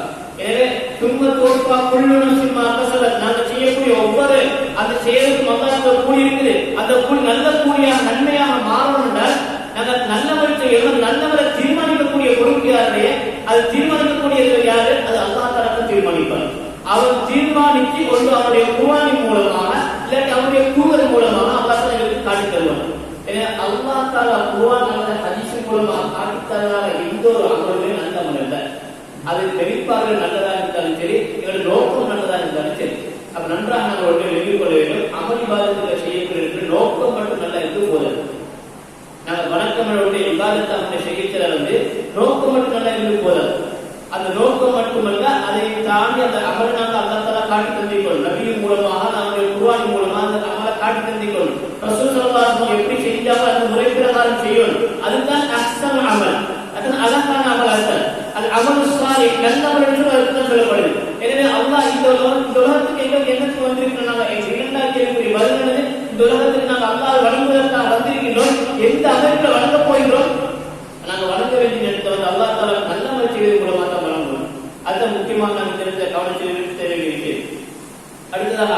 எனவே சும்மா தோற்பா குள்ளு நஃப்ஸின் மா கஸபத், நாங்க செய்யக்கூடிய ஒவ்வொரு அந்த செயலுக்கும் அல்லாஹ் ஒரு கூலி இருக்குது. அந்த கூலி நல்ல கூலியாக நன்மையாக மாறணும் என்றால் நாங்கள் நல்லவரை செய்யணும். நல்லவரை தீர்மானிக்கக்கூடிய பொறுப்பு யாருடைய, அது தீர்மானிக்கக்கூடியது யாரு, அது அல்லாஹ் தஆலா தீர்மானிப்பார். அவர் தீர்மானித்து கொண்டு அவருடைய குர்ஆனின் மூலமாக இல்லாட்டி அவருடைய தூதர் மூலமாக அல்லாஹ் தஆலா எங்களுக்கு காட்டி தருவார். எனவே அல்லாஹ் தஆலா குர்ஆன் அல்லது ஹதீஸ் மூலமாக காட்டி தருவார எந்த ஒரு அமலுமே நல்ல அமல் அல்ல. அது வெளிப்பாடுகள் நல்லதாக இருந்தாலும் சரி, எங்களுடைய நோக்கம் நல்லதாக இருந்தாலும் சரி. அப்ப நன்றாக நாங்கள் ஒன்றை எழுதிக் கொள்ள வேண்டும். அமல் இபாதத்துகளை செய்யக்கூடிய நோக்கம் மட்டும் நல்லா இருக்கு போதும். நாங்கள் வணக்கங்களுடைய இபாதத்தை அவனை செய்ய நோக்கம் மட்டும் நல்லா இருந்து போதும். அந்த நோக்கம் மட்டுமல்ல, அதை தாண்டி அந்த அமலை நாங்கள் அல்லாஹ் தஆலா காட்டி தந்திக்கொள்ளும். நபியின் மூலமாக நம்முடைய குர்ஆன் மூலமாக அந்த அமலை காட்டி தந்திக்கொள்ளும். ரசூல் ஸல்லல்லாஹு அலைஹி வஸல்லம் எப்படி செஞ்சாங்க அந்த முறை பிரகாரம் செய்யணும். அதுதான் அஹ்ஸன் அமல், அதுதான் அழகான அமல். அது அமல் ஸாலிஹ் நல்ல அமல் என்று அர்த்தம் சொல்லப்படுது. எனவே அல்லாஹ் இந்த உலகத்துக்கு எங்களுக்கு என்னத்துக்கு வந்திருக்கிறோம், நாங்கள் இரண்டாவது கேள்வி வருகிறது. இந்த உலகத்துக்கு நாங்கள் அல்லாஹ் வணங்குவதற்காக வந்திருக்கின்றோம். எந்த அமைப்பில் வணங்க போகிறோம், நாங்கள் வணங்க வேண்டிய இடத்தை அல்லாஹ் தஆலா நல்ல அமல் செய்வதன் மூலமாக தான் வணங்குவோம். அதுதான் முக்கியமாக நாங்கள் தெரிஞ்ச கவனித்து வேண்டிய விஷயம். அடுத்ததாக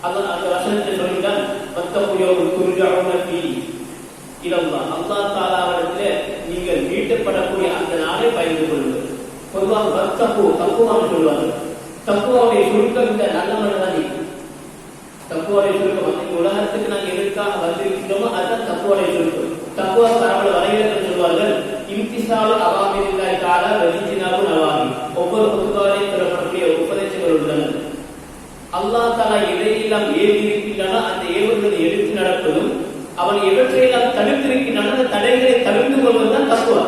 அல்லாஹ் அந்த வசனத்தை சொல்கிறார், வத்தகுயௌம துர்ஜஊன ஃபீஹி இலல்லாஹ். அல்லாஹ் தஆலாவிடத்திலே நீங்கள் மீட்டப்படக்கூடிய அந்த நாளை பயந்து கொள்ளுங்கள். பொதுவாக வத்தகு தக்குவான்னு சொல்வார்கள். தக்குவாவுடைய சுருக்கம் இந்த நல்ல அமல் தான். தக்குவாவுடைய சுருக்கம் இந்த உலகத்துக்கு நாங்கள் எதற்காக வந்திருக்கிறோமோ அதுதான் தக்குவாவுடைய சுருக்கம். தக்குவா பரவல் வரையில சொல்வார்கள், இம்திசாலு அவாமிரில்லாஹி தஆலா வஜினாபு நவாஹி. ஒவ்வொரு குர்ஆனிலும் சொல்லப்படக்கூடிய உபதேசங்கள் உள்ளன. அல்லாஹ் தஆலா எதையெல்லாம் ஏவி இருக்கின்றானோ அந்த ஏவல்களை எடுத்து நடப்பதும், அவன் எவற்றையெல்லாம் தடுத்திருக்கின்றானோ அந்த தடைகளை தவிர்த்து கொள்வதுதான் தக்குவா.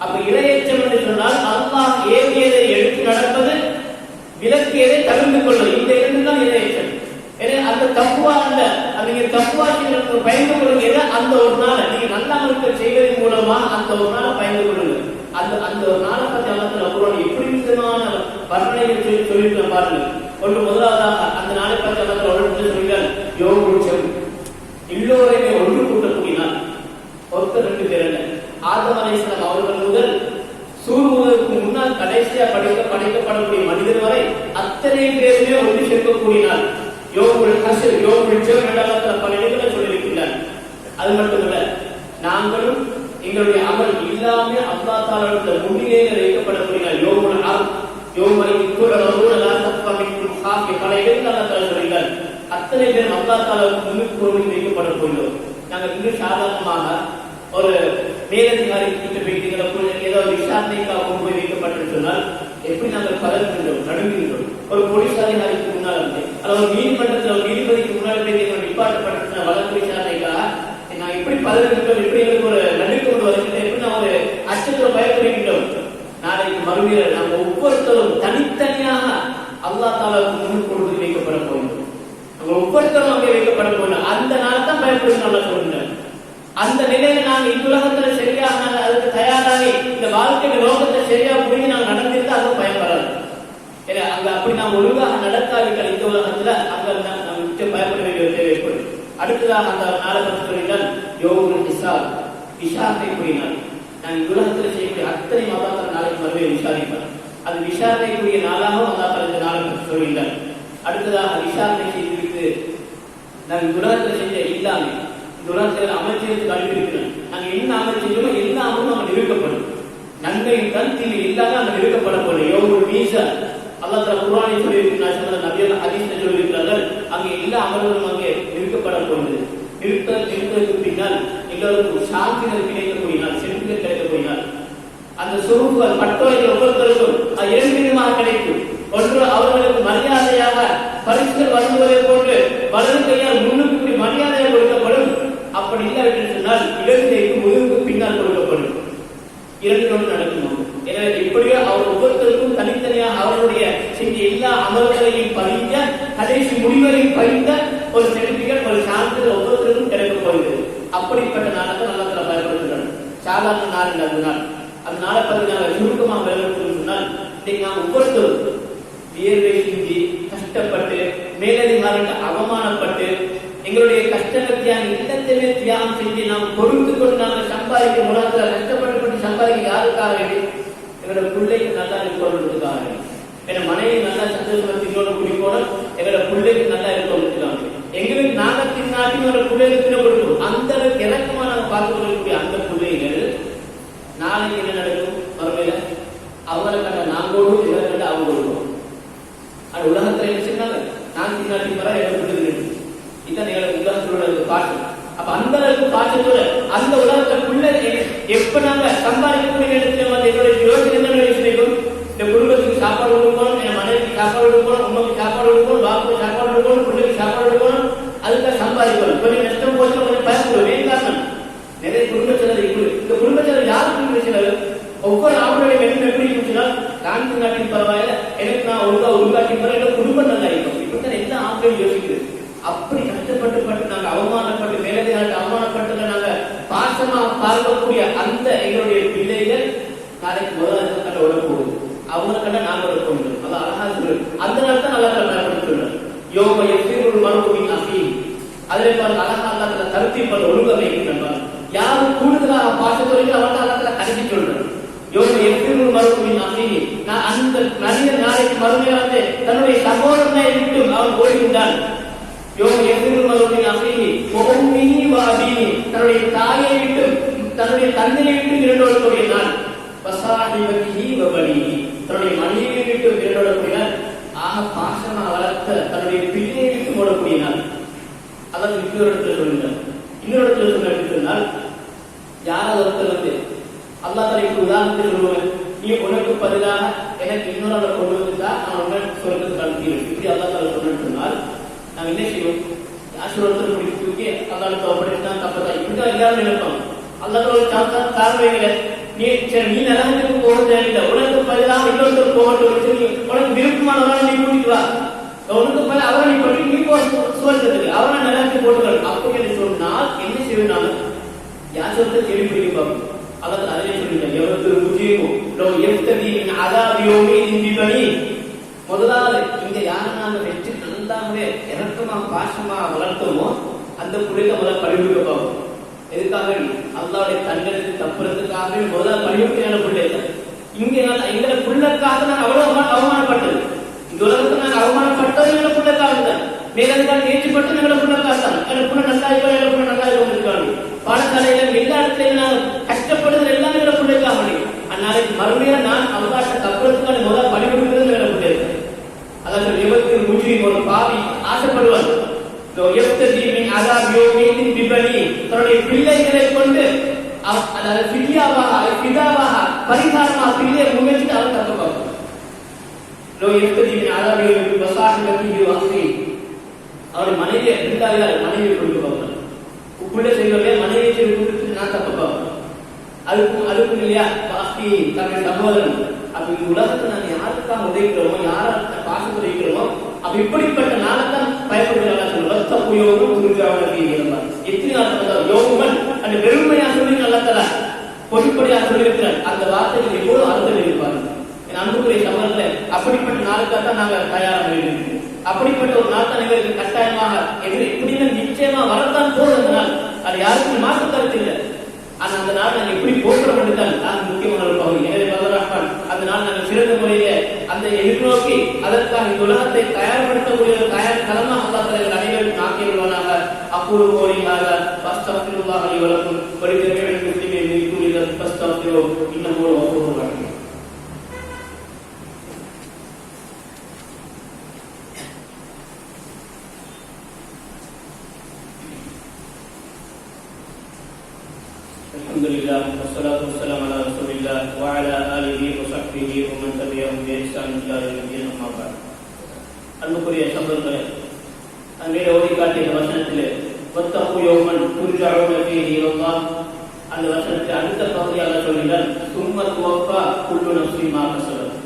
அப்ப இறையச்சம் என்று சொன்னால் அல்லாஹ் ஏவியதை எடுத்து நடப்பது, விலக்கு ஒரு நாளை பயந்து கொள்ளுங்க. அந்த அந்த ஒரு நாளை பற்றி அல்லா குர்ஆன் எப்படி விதமான வர்ணனைகள் சொல்லிட்டு பாருங்க. ஒன்று முதலாவதாக அந்த நாளை பற்றி அல்லா ஒரு சொல்கிறார், யௌமுல் ஜம், எல்லோரையுமே ஒன்று கூட்டக்கூடிய நாள். ஒருத்தர் ரெண்டு பேர் அல்ல, ஆதம் அலைஹிஸ்ஸலாம் அவர்கள் முதல் சூரியனுக்கு முன்னால் கடைசியா படைக்கப்படக்கூடிய மனிதர் வரை அத்தனை பேருமே ஒன்று சேர்க்கக்கூடிய நாள். யௌமுல் ஹஸ்ர், யௌமுல் ஜம் என்றால் பல இடங்களை சொல்லியிருக்கிறார். அது மட்டுமல்ல, நாங்களும் எங்களுடைய அமல் எல்லாமே அல்லாஹ் தஆலாவுடைய முன்னிலையில் வைக்கப்படக்கூடிய நாள். யௌமுல் அர்த், யௌமை யுக்ரூன லா தக்ஃபா மின்கும் காஃபி, பல இடங்களில் அல்லாஹ் தஆலா சொல்கிறார். அத்தனை பேர் அல்லாஹ் தஆலாவுக்கு முன்னிலையில் வைக்கப்பட போகிறோம். நாங்கள் இங்கு சாதாரணமாக ஒரு மேலதிகாரி கிட்ட போயிட்டு ஏதோ விசாரணைக்காக கொண்டு போய் வைக்கப்பட்டு சொன்னால் எப்படி நாங்கள் பதறுகின்றோம், நடுங்குகின்றோம். ஒரு போலீஸ் அதிகாரிக்கு முன்னால் வந்து அல்லது ஒரு நீதிமன்றத்தில் ஒரு நீதிபதிக்கு முன்னால் போய் நிப்பாட்டப்பட்ட வழக்கு விசாரணைக்காக நான் எப்படி பதறுகின்றோம், எப்படி எங்களுக்கு ஒரு நடுக்க கொண்டு வருகின்றோம், எப்படி நான் ஒரு அச்சத்தில் பயப்படுகின்றோம். நாளைக்கு மறுபடியும் நாங்கள் ஒவ்வொருத்தரும் தனித்தனியாக அல்லாஹ் தஆலாவுக்கு முன் கொண்டு வைக்கப்பட போகிறோம். நாங்கள் ஒவ்வொருத்தரும் அங்கே வைக்கப்பட போகிறோம். அந்த நாள் தான் பயப்படுகிறோம் நல்லா சொல்லுங்கள். அந்த நிலையில நாங்க இந்த உலகத்துல சரியாக நாங்க அதுக்கு தயாராகி இந்த வாழ்க்கையில லோகத்தை சரியா புரிஞ்சு நாங்க நடந்திருந்தா அதுவும் பயன்படாது. ஏன்னா அங்க அப்படி நாம் ஒழுங்காக நடக்காவிட்டால் இந்த உலகத்துல அங்க நம்ம மிச்சம் பயப்பட வேண்டிய தேவை ஏற்படும். அடுத்ததாக அந்த நாளை பற்றி சொல்லினால் யௌமுல் ஹிசாப், விசாரணை கூறினார். நான் இந்த உலகத்துல செய்யக்கூடிய அத்தனை மாதாக்கள் நாளைக்கு மறுபடியும் விசாரிப்பார். அது விசாரணைக்குரிய நாளாகவும் மாதாக்கள் இந்த நாளை பற்றி சொல்கிறார். அடுத்ததாக விசாரணை செய்துவிட்டு நான் இந்த உலகத்துல செஞ்ச இல்லாமல் உலகத்தில் அமல் செய்து கழிப்பிருக்கிறோம். நாங்கள் என்ன அமல் செஞ்சோமோ எல்லா அமலும் நம்ம நிறுக்கப்படும். நன்மை தான் தீமை இல்லாத நம்ம நிறுக்கப்படப்படும். யௌமுல் மீசான், அல்லாஹ் தஆலா குர்ஆனில் சொல்லியிருக்கிறார், நபிகள் ஹதீஸ்ல சொல்லியிருக்கிறார்கள், அங்கே எல்லா அமல்களும் அங்கே நிறுக்கப்பட போகிறது. நிறுத்தத்துக்கு பின்னால் எல்லோருக்கும் சான்றிதழ் கிடைக்கக்கூடிய நாள், செல்வங்கள் கிடைக்கக்கூடிய நாள். அந்த சொரூபங்கள் பட்டோய்கள் ஒவ்வொருத்தருக்கும் அது இரண்டு விதமாக கிடைக்கும். ஒன்று அவர்களுக்கு மரியாதையாக பரிசுகள் வழங்குவதை போன்று வலது கையால் முன்னுக்கு மரியாதையாக கொடுக்கப்படும். அப்படி இல்லை என்று சொன்னால் இடது கைக்கு முதுகுக்கு பின்னால் கொடுக்கப்படும். இரண்டு ஒன்று நடக்கும். எனவே எப்படியோ அவர் ஒவ்வொருத்தருக்கும் தனித்தனியாக அவருடைய செஞ்ச எல்லா அமல்களையும் பதிந்த கடைசி முடிவுகளையும் பதிந்த ஒரு சர்டிபிகேட், ஒரு சான்றிதழ் ஒவ்வொருத்தருக்கும் கிடைக்கப் போகிறது. அப்படிப்பட்ட நாளத்தை நல்லா தர பயன்படுத்துகிறார். சாதாரண நாள் இல்லை அந்த நாள். அந்த நாளை பற்றி நாங்கள் சுருக்கமாக பயன்படுத்தணும் சொன்னால் இன்னைக்கு நாம் ஒவ்வொருத்தரும் வியர்வை சிந்தி கஷ்டப்பட்டு மேலதிகாரிகள் அவமானப்பட்டு எங்களுடைய கஷ்டத்தியான இல்லத்தையுமே தியாகம் செஞ்சு நாம் பொறுத்து கொண்டு நாங்கள் சம்பாதிக்க உலகத்தில் கஷ்டப்பட்டு சம்பாதிக்க யாருக்காக வேண்டி எங்களோட பிள்ளைக்கு நல்லா இருக்கணுன்றதுக்காக வேண்டி, எங்க மனைவி நல்லா சந்தோஷமா தின்னோட குடிக்கணும், எங்களோட பிள்ளைக்கு நல்லா இருக்கணுன்றதுக்காக எங்களுக்கு நாங்கள் தின்னாட்டி ஒரு பிள்ளைகளுக்கு தின்ன கொடுக்கணும். அந்த அளவுக்கு இறக்கமா நாங்கள் பார்த்து கொள்ளக்கூடிய அந்த பிள்ளைகள் நாளைக்கு என்ன நடக்கும் மறுமையில அவங்களை கண்ட நாங்களோடும் இவரை கண்ட அவங்களோடும் அது உலகத்துல என்ன சொன்னாங்க, நான் தின்னாட்டி வர எனக்கு இதான் உலகத்தோட பாட்டு. அப்ப அந்த அளவுக்கு பாட்டத்தோட அந்த உலகத்துக்குள்ள எப்ப நாங்க சம்பாதிக்கக்கூடிய இடத்துல வந்து என்னுடைய யோசனை என்ன யோசனைக்கும் இந்த குடும்பத்துக்கு சாப்பாடு கொடுக்கணும், என் மனைவிக்கு சாப்பாடு கொடுக்கணும், உண்மைக்கு சாப்பாடு கொடுக்கணும், பாப்புக்கு சாப்பாடு கொடுக்கணும், பிள்ளைக்கு சாப்பாடு கொடுக்கணும், அதுக்காக சம்பாதிக்கணும். கொஞ்சம் நஷ்டம் போச்சு கொஞ்சம் பயப்படுவோம். ஏன் காரணம், நிறைய குடும்ப செலவு இருக்குது. இந்த குடும்ப செலவு யாருக்கு செலவு? ஒவ்வொரு ஆளுடைய வெற்றி எப்படி இருந்துச்சுன்னா காந்தி நாட்டின் பரவாயில்ல, எனக்கு நான் உருவாக்கி பரவாயில்ல, குடும்பம் நல்லா இருக்கும். இப்படித்தான் எல்லா ஆண்களும் யோசிக்குது. அப்படி கஷ்டப்பட்டு நாங்க அவமானப்பட்டு மேலதிகாரிகள் அவமானப்பட்டு நாங்க பாசமா பார்க்கக்கூடிய அந்த எங்களுடைய பிள்ளைகள் நாளைக்கு முதல்ல கண்ட உடம்பு அவங்க கண்ட நாங்க உடம்பு அது அழகா சொல்லு. அந்த நாள் தான் நல்லா பயன்படுத்துறோம். யோக எப்படி மறுபடியும் நம்பி அதில் பாருங்க அழகா அல்லா கருத்தில் பண்ண ஒழுங்கமைக்கின்ற யாரும் கூடுதலாக பாசத்தொழில் அவன் அல்லா கருதி சொல்றேன். யோக எப்படி மறுபடியும் நம்பி நான் அந்த மனிதன் நாளைக்கு மறுமையா வந்து தன்னுடைய சகோதரனை விட்டு அவன் ஓடிவிட்டான். தன்னுடைய தாயை விட்டு தன்னுடைய தந்தையை விட்டு இரண்டோடக்கூடிய நாள், தன்னுடைய மனைவியை விட்டு இரண்டோடக்கூடிய நாள், ஆக பாசமா வளர்த்த தன்னுடைய பிள்ளையை விட்டு ஓடக்கூடிய நாள். அதாவது இன்னொரு இடத்துல சொல்லுங்கள். இன்னொரு இடத்துல சொன்னால் யாராவது ஒருத்தர் வந்து அல்லாஹ் தலைக்கு உதாரணத்தை சொல்லுவேன், நீ உனக்கு பதிலாக எனக்கு இன்னொரு ஆளை கொண்டு வந்துட்டா நான் உனக்கு சொல்றதுக்கு அனுப்பிடுவேன். இப்படி அல்லாஹ் தஆலா சொன்னால் நாம் என்ன செய்வோம்? ஆசீர்வாதத்தை பிடித்து தூக்கி அல்லாஹ்வுக்கு ஒப்படைத்தான் தப்பதான் இப்படிதான் எல்லாரும் நினைப்பாங்க. அல்லாஹ் ஒரு காரணங்களை நீ நரகத்துக்கு போக தேவையில்லை, உனக்கு பதிலாக இன்னொருத்தர் போகட்டும், உனக்கு விருப்பமானவரை நீ கூட்டிட்டு வா, உனக்கு பதில் அவரை நீ பண்ணி நீ சுவர்க்கத்துக்கு அவரை நரகத்துக்கு போட்டுக்கள். அப்படி என்று சொன்னால் என்ன செய்வேன்? யார் சொல்றதை கேள்வி பிடிக்க பார்ப்போம். அல்லாஹ் அதிலே சொல்லிட்டார், எவருக்கு முஜீபு லோ யஃப்ததி மின் அஸாபி யௌமின் பிபனி. முதலாவது இங்க யாரை நாம வெற்றி நல்லாவே இறக்கமா பாசமா வளர்த்தோமோ அந்த பிள்ளைக்கு முதல்ல பழிவுக்க பார்ப்போம். எதுக்காக? அல்லாவுடைய தண்டனைக்கு தப்புறதுக்காக முதல்ல பழிவுக்கையான பிள்ளைங்க. இங்க எங்களை பிள்ளைக்காக நாங்கள் அவ்வளவு அவமானப்பட்டது. இந்த உலகத்தை நாங்கள் அவமானப்பட்டது எங்களை பிள்ளைக்காக தான். மேலதிகாரி ஏற்றுப்பட்டு எங்களை பிள்ளைக்காக தான். எங்களை பிள்ளை நல்லாயிருக்கோம், எங்களை பிள்ளை நல்லாயிருக்கோம் இருக்காங்க. பாடசாலையில எல்லா இடத்துலையும் நாங்கள் கஷ்டப்படுறது எல்லாமே எங்களை பிள்ளைக்காக முடியும். அந்நாளைக்கு மறுபடியும் நான் அல்லாட்ட தப்புறதுக்கான முதல்ல பழி கொடுக்கிறது எங்களை பிள்ளைங்க. அதாவது விபத்து முஜி ஒரு பாவி ஆசைப்படுவார். தன்னுடைய பிள்ளைகளை கொண்டு பரிகாரமாக பிள்ளையை முயற்சி அவர் தப்ப அவர் மனைவியை மனைவி கொடுக்க உப்புள்ள செய்வதே மனைவி செய்து நான் தப்ப பார்ப்பேன். அதுக்கும் இல்லையா பாக்கி தன்னுடைய சகோதரன். அப்ப இந்த உலகத்தை நாங்க யாருக்காக உதைக்கிறோமோ, யார பாசம் உதைக்கிறோமோ, அப்ப இப்படிப்பட்ட நாளைத்தான் பயப்படுகிறாங்க. எத்தனை நாள் யோகமன் அந்த பெருமையா சொல்லி நல்லா தர பொதுப்படியா சொல்லியிருக்கிறார். அந்த வார்த்தைகள் எவ்வளவு அர்த்தம் இருப்பாங்க. என் அன்புக்குரிய சமூகத்துல அப்படிப்பட்ட நாளுக்காக தான் நாங்க தயாராக இருக்கிறோம். அப்படிப்பட்ட ஒரு நாள் தான் எங்களுக்கு கட்டாயமாக எப்படின்னு நிச்சயமா வரத்தான் போறதுனால் அது யாருக்கும் மாற்று கருத்து இல்லை. ஆனா அந்த நாள் நாங்கள் எப்படி போக்குறோம் என்றுதான் நாங்கள் முக்கியமான ஒரு பகுதி. எனவே பகவான் அந்த நாள் நாங்கள் சிறந்த முறையில அந்த எதிர்நோக்கி அதற்காக இந்த உலகத்தை தயார்படுத்தக்கூடிய ஒரு தயார் களமாக அல்லாஹ் அனைவரும் ஆக்கியவர்களாக அப்பூர்வ கோரியாக பஸ்தாபிருவாக இவளுக்கும் படித்தவர்கள் முஸ்லிமை மீட்பு பஸ்தாபிரோ இன்னும் ஒரு ஒப்புவார்கள். Alhamdulillah wassalatu wassalamu ala Rasulillah wa ala alihi wa sahbihi wa man tabi'ahum bi ihsan ila yaumil amma ba'd. அன்புக்குரிய சகோதரர்களே, அங்கே ஓதி காட்டிய வசனத்திலே வத்தகு யௌமன் துர்ஜஊன ஃபீஹி இலல்லாஹ், அந்த வசனத்தை அடுத்த பகுதியாக சொல்கிறார், சும்ம துவஃபா குல்லு நஃப்ஸின் மா கஸபத்.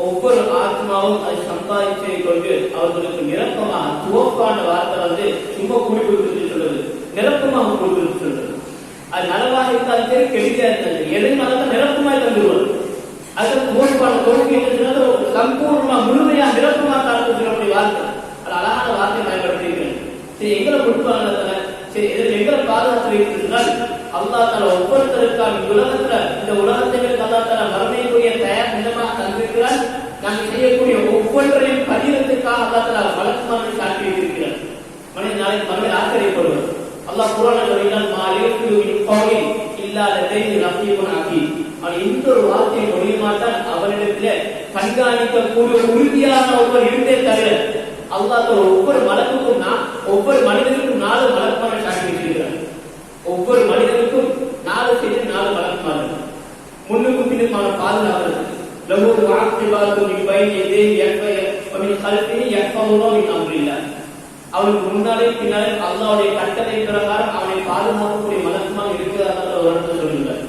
ஒவ்வொரு ஆத்மாவும் அதை சம்பாதிச்சை கொண்டு அவர்களுக்கு நிரப்பமாக துவஃபான வார்த்தை சும்மா கூடி கொடுத்து சொல்றது, நிரப்பமாக கொடுத்து சொல்றது. அது நலவாக இருந்தாலும் சரி, கெடுதியா இருந்தாலும் சரி, எதையும் நல்லா நிரப்பமாய் தந்துடுவார். அதுக்கு போதுமான தொகுப்பு என்று சம்பூர்ணமா முழுமையா நிரப்பமா தாழ்த்து சொல்லக்கூடிய வார்த்தை, அது அழகான வார்த்தை பயன்படுத்தியிருக்கிறேன். சரி, எங்களை கொடுப்பாங்க, சரி எங்களை பாதுகாத்து வைத்திருந்தால் அல்லாஹ் தஆலா ஒவ்வொருத்தருக்காக இந்த உலகத்திற்கு அல்லாஹ் தஆலா மறுமைக்குரிய தயார் நிலமாக தந்திருக்கிறார். நாங்கள் செய்யக்கூடிய ஒவ்வொன்றையும் பதினத்துக்காக அல்லாஹ் தஆலா வழக்கமாக சாட்டி வைத்திருக்கிறார். மனித நாளைக்கு மறுமையில் ஆச்சரியப்படுவார். அல்லாஹ் குர்ஆனில் சொல்கிறான், மா யஃபிது மின் கௌலின் இல்லா லதைஹி ரகீபுன் அதீத். அவன் எந்த ஒரு வார்த்தையை மொழிய மாட்டான், அவனிடத்திலே கண்காணிக்கக்கூடிய உறுதியான ஒருவர் இருந்தே தவிர. அல்லாஹ் ஒவ்வொரு மலக்குக்கும் ஒவ்வொரு மனிதனுக்கும் 4 மலக்குமாரை சாட்டி வைத்திருக்கிறார். ஒவ்வொரு மனிதனுக்கும் 4 செய்து 4 மலக்குமார்கள் முன்னுக்கும் பின்னுக்குமான பாதுகாக்கிறது. லஹு வாக்கிபாத்து மின் பைனி யதைஹி யஃபஸு மின் கல்பிஹி யஃபஸு மின் அம்ரில்லாஹ். அவனுக்கு முன்னாலே பின்னாலே அல்லாஹ்வுடைய கட்டளை பிரகாரம் அவனை பாதுகாக்கக்கூடிய மலக்குமார் இருக்கிறார்கள் ஒரு இடத்துல சொல்லுகிறார்.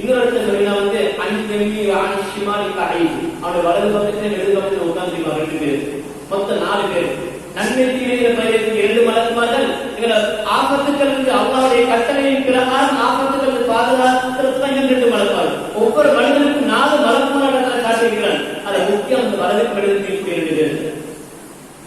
இன்னொரு இடத்துல சொல்லினா அன்யமி வானிஷிமாலி கஹீத், அவனுடைய வலது பக்கத்திலே இடது பக்கத்திலே உட்கார்ந்திருப்பாங்க 2 பேர், மொத்தம் 4 பேர். நன்மை தீமைகளை பயிரிட்டு 2 மலக்குமார்கள் எங்களை ஆபத்துக்கள் அல்லாஹ்வுடைய கட்டளையின் பிரகாரம் ஆபத்துக்கள் பாதுகாக்கிறதுக்கு தான் 2 மலக்குமார்கள். ஒவ்வொரு மனிதனுக்கும் 4 மலக்குமார்கள் காட்டியிருக்கிறார். அதை முக்கியம் அந்த வலது பக்கத்தில் 2 பேர்,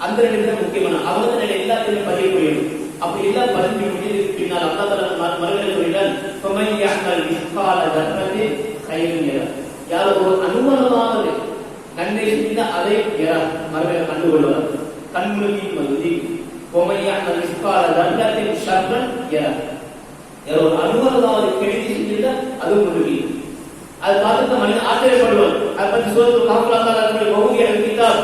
அந்த 2 பேர் முக்கியமான அவங்க எல்லாத்தையும் பதியக்கூடியது. அப்படி எல்லாம் பதிவு முடிஞ்சதுக்கு பின்னால் அல்லாஹ் தஆலா மறுமையில் சொல்கிறார், ஃபமன் யஅமல் மிஸ்கால தர்ரத்தின் கைரன் யரா. யார் ஒரு அனுமதமானது நன்மை செய்தால் அதை மறுமையில் கண்டுகொள்வார். கண்முழுகி மதுதி ஃபமன் யஅமல் மிஸ்கால தர்ரத்தின் ஷர்ரன் யரா. யார் ஒரு அனுமதமானது கெடுதி செஞ்சால் அது முழுகி. அது பார்த்து மனிதன் ஆச்சரியப்படுவான். அதை பற்றி சூரத்துல் கஹ்ஃப் அல்லாஹ் தஆலா வஹுய கிதாப்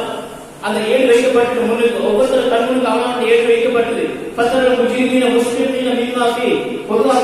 அந்த 7 வைக்கப்பட்டு முன்னுக்கு ஒவ்வொருத்தர் கண்முழுக்கு அவனான 7 வைக்கப்பட்டது. ஃபஸரல் முஜ்ரிமீன முஸ்லிமீன மிம்மா ஃபீ. பொதுவாக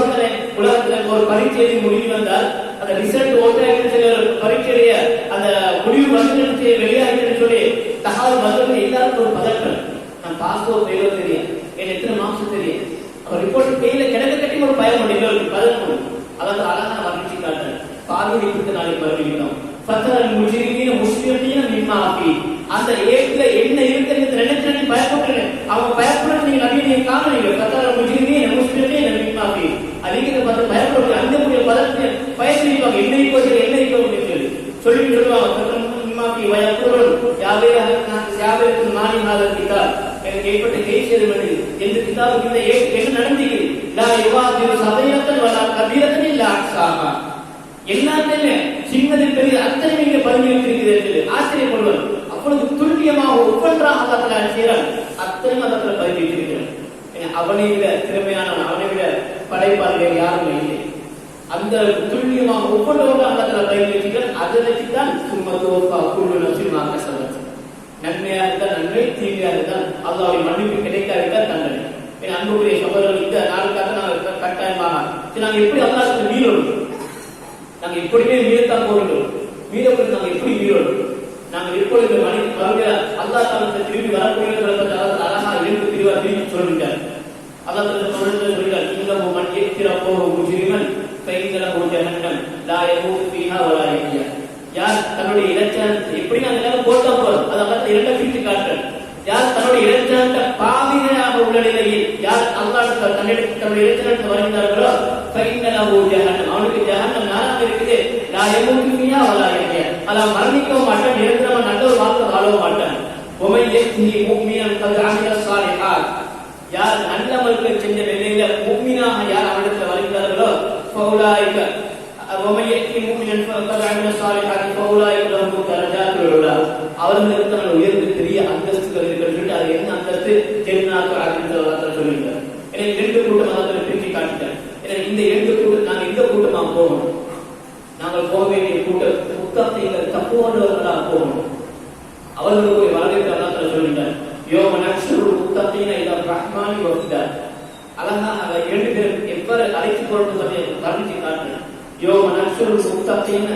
உலகத்தில் ஒரு பரீட்சை முடிவு வந்தால் அந்த ரிசல்ட் ஓட்டாயிட்டு சில பரீட்சைய அந்த முடிவு வந்து வெளியாகிட்டு சொல்லி தகவல் வந்து எல்லாருக்கும் ஒரு பதட்டம். நான் பாஸ் ஃபெயிலோ தெரியும், எனக்கு எத்தனை மார்க்ஸ் தெரியும், அவர் ரிப்போர்ட் கையில கிடக்க கட்டி ஒரு பயம் முடிவு பதட்டம். அதாவது அழகான வர்ணிச்சு காட்டுறேன். பார்வை கொடுத்து நாளைக்கு வருகிறோம். ஃபஸரல் முஜ்ரிமீன முஸ்லிமீன மிம்மா ஃபீ. அந்த ஏட்ல என்ன இருக்குன்னு நினைச்சு பயப்படுறேன். அவங்க பயப்படுறது நீங்க காணீங்க. ஃபஸரல் முஜ்ரிமீன முஸ்லிமீன மிம்மா ஃபீ. அதிகத்தை பார்த்து பயப்படுறது அந்த பயன்படுத்துவாங்க. என்ன இப்போ என்ன இப்போ சொல்லி சொல்லுவாங்க. எனக்கு ஏற்பட்ட கைசேதம் என்று கிதாபு என்ன நடந்தீங்க எல்லாத்தையுமே சின்னது பெரிய அத்தனை நீங்க பதிவு வைத்திருக்கிறது ஆச்சரியப்படுவார். அப்பொழுது துல்லியமாக ஒவ்வொன்றாக மதத்தில் செய்கிறார். அத்தனை மதத்தில் பதிவு வைத்திருக்கிறார். அவனை விட திறமையானவன், அவனை விட படைப்பாளர்கள் யாருமே இல்லை. அந்த துல்லியமாக ஒவ்வொன்றோடு மதத்தில் பதிவு வைத்திருக்கிறார். அதை வச்சுதான் சும்மத்தோப்பா குழு நசிமாக சொல்றது. நன்மையா இருந்தால் நன்மை, தீமையா இருந்தால் அல்லாஹ்வுடைய மன்னிப்பு கிடைக்காவிட்டால் தண்டனை. அன்புக்குரிய சகோதரர்கள், இந்த நாளுக்காக நாங்கள் கட்டாயமாக நாங்கள் எப்படி அல்லாஹ்வுக்கு மீறணும், நாங்கள் எப்படியுமே மீறத்தான் போகிறோம். மீறப்பட்டு நாங்கள் எப்படி மீறணும், நாங்கள் எப்பொழுது வருகிற அல்லாஹ் தலத்தை திரும்பி வரக்கூடிய அழகா எழுந்து திரும்பி சொல்லுகிறார். அல்லாஹ் சொல்கிறார், இன்னமும் மண் ஏற்கிறப்போ முஜ்ரிமன் ஃபைனலஹு ஜஹன்னம் லா யமூது ஃபீஹா வலா யஹ்யா. யார் தன்னுடைய இலட்சியத்தை எப்படி நாங்கள் போட்டா போறோம், அதை இரண்டை பிரித்து காட்டுறேன். யார் தன்னுடைய இலட்சியத்தை பாவிகளாக உள்ள நிலையில் யார் அல்லாஹ் தன்னுடைய இலட்சியத்தை வருகிறார்களோ ஃபைனலஹு ஜஹன்னம், அவனுக்கு ஜஹன்னம் நாராக இருக்குது. லா யமூது ஃபீஹா வலா யஹ்யா, அல்லாஹ் மரணிக்கவும் மாட்டான், நிரந்தரமா நல்ல ஒரு வாழ்க்கை வாழவும் மாட்டான். ومن يأته مؤمنا قد عمل الصالحات, யார் நல்லவர்கள் செஞ்ச நிலையில முஃமினாக யார் அவரிடத்தில் வருகிறார்களோ فأولئك ومن يأته مؤمنا قد عمل الصالحات فأولئك لهم درجات العلى, அவர்களுக்கு நான் உயர்ந்த பெரிய அந்தஸ்துகள் இருக்கிறது. அது என்ன அந்தஸ்து? ஜன்னாத்து அத்ன் சொல்லுகிறார். எனவே இரண்டு கூட்டம் மதத்தில் பிரித்து காட்டுகிறார். எனவே இந்த இரண்டு கூட்டம் நாங்கள் இந்த கூட்டமாக போகணும். நாங்கள் போக வேண்டிய கூட்டம் முத்தகீன்கள், தக்குவானவர்களாக போகணும். அவர்களுக்கு வரவேற்பு அல்லாஹ் சொல்லுகிறார். யோம நஹ்ஷுரு முத்தகீன இலா ரஹ்மானி வஃதா, அல்லாஹ் இரண்டு பேரும் எவ்வாறு அழைத்து போறது வர்ணித்து காட்டுகிறார். யோம நஹ்ஷுரு முத்தகீன,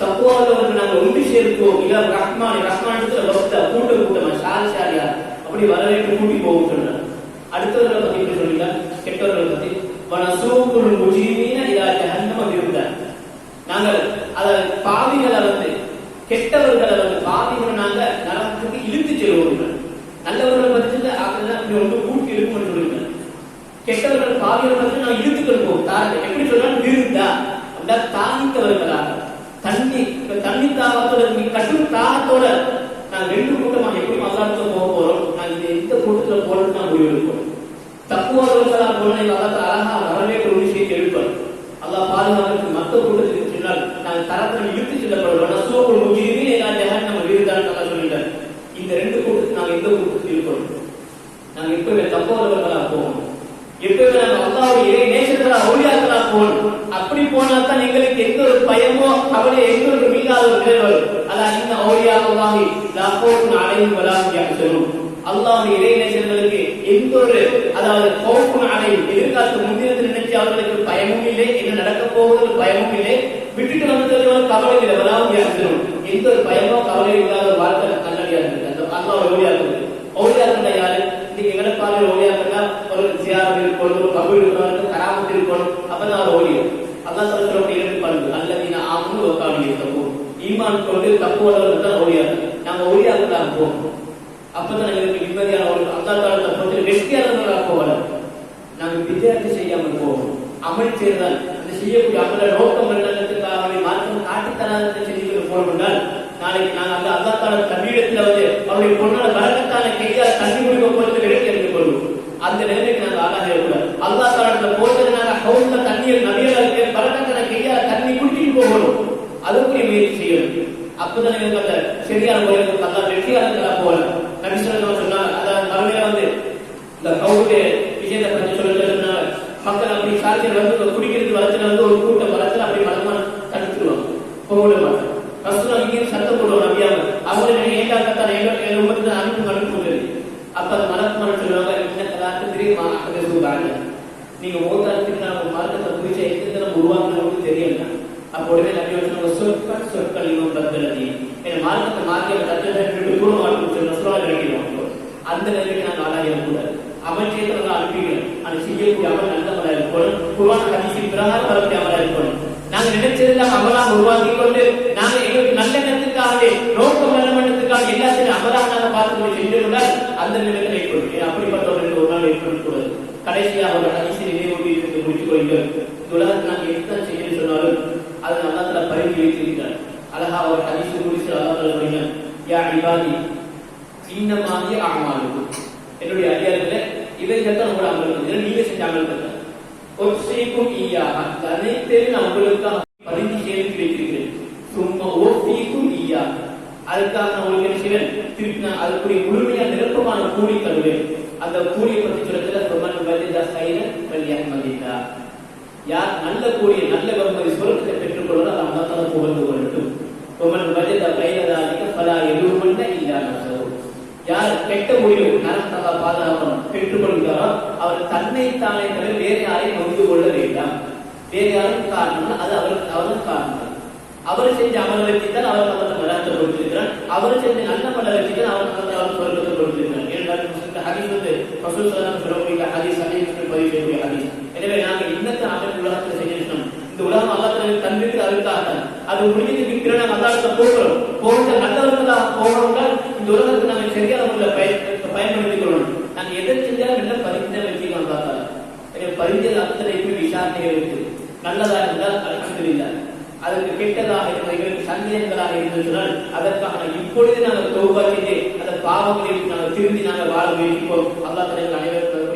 தக்குவானவர்கள் நாங்கள் ஒன்று சேர்ப்போம். இலா ரஹ்மானி, ரஹ்மானத்துல வஃதா கூட்டமா சாரி சாரியா அப்படி வரவேற்பு கூட்டி போகும் சொன்னார். அடுத்தவர்களை பத்தி எப்படி சொல்லுகிறார்? கெட்டவர்களை பத்தி வனசூகுல் முஜ்ரிமீன இலா ஜஹன்னம விருதா, நாங்கள் அத பாவிகளை கெட்டவர்களை பாவிகளை நாங்க நரகத்துக்கு இழுத்து செல்வோம். நல்லவர்களை பற்றி அப்படி ஒன்று கூட்டி இருக்கும்னு சொல்லுங்க. கெட்டவர்கள் பாவிகளை பற்றி நான் இழுத்துக்கள் போவோம். எப்படி சொன்னால் விருந்தா அப்படின்னா தானித்தவர்களாக தண்ணி தாகத்தோட கட்டும் தாகத்தோட நாங்கள் ரெண்டு கூட்டமாக எப்படி மசாலத்துல போக போறோம். நாங்கள் இந்த எந்த கூட்டத்துல போறது நான் முடிவெடுப்போம். தக்குவாதவர்களாக போன அழகா வரவேற்ற ஒரு விஷயத்தை எழுப்போம். அல்லாஹ் பாதுகாப்பு மற்ற கூட்டத்துக்கு சொன்னால் நாங்கள் தரத்தில் இழுத்து செல்லப்படுவோம். நம்ம வீடுதான் நல்லா சொல்லிட்டார். இந்த ரெண்டு கூட்டத்துக்கு நாங்கள் எந்த கூட்டத்துக்கு இருக்கிறோம்? நாங்கள் எப்பவுமே தக்குவாதவர்களாக போகணும். எப்பவுமே நாங்கள் அல்லாஹ்வுடைய இறை நேசர்களா ஒளியாக்களா போகணும். அப்படி போனா தான் எங்களுக்கு எந்த ஒரு பயமோ கவலை எங்களுக்கு மீளாத ஒரு நிலை வரும். அல்லாஹ் இந்த ஒளியாகவாகி லஃபோன் அலைஹிம் வலா யஹ்சனூன், அல்லாஹ்வுடைய இறை நேசர்களுக்கு எந்த ஒரு அதாவது கோபுன் அலைஹிம் எதிர்காலத்து முன்தினத்தில் நினைச்சு அவர்களுக்கு பயமும் இல்லை, என்ன நடக்க போவதற்கு பயமும் இல்லை, விட்டுட்டு வந்தவர்கள் கவலை இல்லை. வலா யஹ்சனூன், எந்த ஒரு பயமோ கவலை இல்லாத ஒரு வாழ்க்கை நல்லடியா இருக்கு. அந்த அல்லாஹ் ஒளியாக்கள் ஒளியாக்கள் யாரு? இன்னைக்கு எங்களை பார்வையில் ஒளியாக்கா ஒரு ஜியாரத் இருக்கணும், ஒரு கபூல் இருக்கணும், கராமத் இருக்கணும், அப்பதான் அவர் ஒளியும். அல்லாஹ் சொல்லக்கூடிய இரண்டு பண்பு அல்லதீன ஆமனு வ கானூ யத்தகூன், ஈமான் கொண்டு தக்குவாளர்கள் தான் ஒளியாக்கள். நாங்க ஒளியாக்களாக போகணும். அப்பதான் எங்களுக்கு நிம்மதியான ஒரு அல்லாஹ் தஆலா பொறுத்து வெற்றியாளர்களாக போகலாம். நாங்கள் வித்தியாசம் செய்யாமல் போகணும். அமல் செய்தால் அந்த செய்யக்கூடிய அமல நோக்கம் என்னத்துக்காகவே மாற்றம் காட்டித்தராத செஞ்சுக்கிட்டு போனோம் என்றால் நாளைக்கு நாங்கள் அல்லாஹ் தஆலா தண்ணீரத்தில் அவருடைய பொண்ணோட பரக்கத்தான கையால் தண்ணி குடிக்க போறது விலைக்கு எடுத்துக் கொள்வோம். அந்த நிலைமைக்கு நாங்கள் ஆளாக இருக்கக்கூடாது. அல்லாஹ் தஆலா போட்டதுனால ஹவுஸ்ல தண்ணீர் நபியர்களுக்கு பரக்கத்தான கையால் தண்ணி குடிச்சிட்டு போகணும். அதுக்குரிய முயற்சி செய்யணும். அப்பதான் எங்களுக்கு அந்த சரியான முறையில் அல்லாஹ் வெற்றியாளர்களாக போகலாம். நபி ஸல்லல்லாஹு அலைஹி வஸல்லம் அதாவது மறுமையில இந்த கவுடைய விஷயத்தை பற்றி சொல்லுறதுனால மக்கள் அப்படி சாட்சியர் குடிக்கிறது வரத்துல ஒரு கூட்டம் வரத்துல அப்படி மலமா தடுத்துருவாங்க, போக மாட்டாங்க. ரசூலுல்லாஹ் இங்கே சத்தம் போடுவாங்க நபியாங்க, அவங்க ஏண்டாக்கத்தான் எங்க உமத்துக்கு அனுப்புங்க. அப்ப அந்த மலக்குமார் சொல்லுவாங்க, இன்னக்கலாத்து தெரியுமா சொல்லுவாங்க, நீங்க ஓதாரத்துக்கு நான் மார்க்கத்தை குறிச்ச எந்த நம்ம உருவாக்கணும்னு தெரியல. அப்போ உடனே நபி சொற்கள் இன்னும் பத்தலதி என் மார்க்கத்தை மாற்றிய தத்துவத்தை தூரம் வாழ்க்கை நினைக்கிறோம். அந்த நிலைமைக்கு நாங்கள் ஆளாகிடக்கூடாது. அமல் செய்யறவங்க அனுப்பிக்கிறோம். அதை செய்யக்கூடிய அமல் நல்ல அமலா இருக்கணும். குர்ஆன் ஹதீஸின் பிரகாரம் வரக்கூடிய அமலா இருக்கணும். நாங்கள் நினைச்சதெல்லாம் அமலாக உருவாக்கி கொண்டு நாங்கள் எங்களுக்கு நல்லெண்ணத்துக்காக நோக்கம் நல்லெண்ணத்துக்காக எல்லாத்தையும் அமலாக நாங்கள் பார்த்து சென்று கொண்டால் அந்த நிலையில் ஏற்படும். அப்படிப்பட்டவர்களுக்கு ஒரு நாள் ஏற்படக்கூடாது. கடைசியாக ஒரு ஹதீஸை நினைவூட்டி முடித்துக் கொள்கிறோம். உலகத்தை நாங்கள் எத்தனை செய்யணும்னு சொன்னாலும் ஒரு ஹதீஸ் குர்சி அல்லாஹ் சொல்றாங்க, யா இபாதி இன்னமா ஹிய அமாலுக்கும், என்னுடைய அடியார்களே இவைகள் தான் உங்களோட அமல்கள், நீங்க செஞ்ச அமல்கள் தான். ஒற்றைக்கும் ஈயாக, அனைத்தையும் நான் உங்களுக்காக பதிந்து சேர்த்து வைத்திருக்கிறேன். சும்மா ஓஃபீக்கும் ஈயாக, அதுக்காக நான் உங்களுக்கு என்ன செய்வேன், திருப்பி நான் அதுக்குரிய முழுமையான நிரப்பமான கூலி தருவேன். அந்த கூலியை பற்றி சொல்றதுல ரொமன் வலிதா சைரன் வலியஹ்மதில்லா, யார் நல்ல கூலியை நல்ல வெகுமதி சொர்க்கத்தை பெற்றுக்கொள்வாரோ அது அல்லாஹ் தஆலா புகழ்ந்து கொள்ளட்டும். ரொமன் வலிதா கைலதாலிக ஃபலா யலூமன்ன இல்லா நஃப்ஸஹு, யார் கெட்ட முடிவு நரகத்தல்லா பாதுகாவம் பெற்றுக்கொள்கிறாரோ அவர் தன்னைத்தானே தவிர வேறு யாரையும் நொந்து கொள்ள வேண்டாம். வேறு யாரும் காரணம் அது அவருக்கு காரணம். அவர் செஞ்ச அமல வச்சுதான் அவர் நமக்கு நரகத்தை கொடுத்திருக்கிறார். அவர் செஞ்ச நல்ல மல வச்சுதான் அவர் சொர்க்கத்தை கொடுத்திருக்கிறார். ஹதீஸ் வந்து ரசூல் ஸல்லல்லாஹு அலைஹி வஸல்லம் ஹதீஸ் சஹீஹ் பதிவு செய்யக்கூடிய ஹதீஸ். எனவே நாங்கள் இன்னத்த அமல் உலகத்தில் செய்யணும். இந்த உலகம் அல்லாஹ் தஆலா தந்திருக்கு, அதுக்காக அது முடிஞ்சதுக்கு பிறகு நாங்கள் அல்லாஹ்கிட்ட போகிறோம். போகிற நல்லவர்களாக போகிறோம்னால் இந்த உலகத்தை நாங்கள் சரியான முறையில் பயன்படுத்திக் கொள்ளணும். நாங்கள் எதை செஞ்சாலும் என்ன பரிந்து வச்சுக்கலாம் பார்த்தாங்க. எனவே பரிஞ்சல் அத்தனை விசாரணைகள் இருக்கு. நல்லதாக இருந்தால் அல்ஹம்துலில்லாஹ், அதற்கு கெட்டதாக எங்களுக்கு சந்தேகங்களாக இருந்ததுனால் அதற்காக இப்பொழுது நாங்கள் தௌபா செய்து அந்த பாவங்களை நாங்கள் திரும்பி நாங்கள் வாழ முயற்சிப்போம். அல்லாஹ் தஆலா அனைவரும்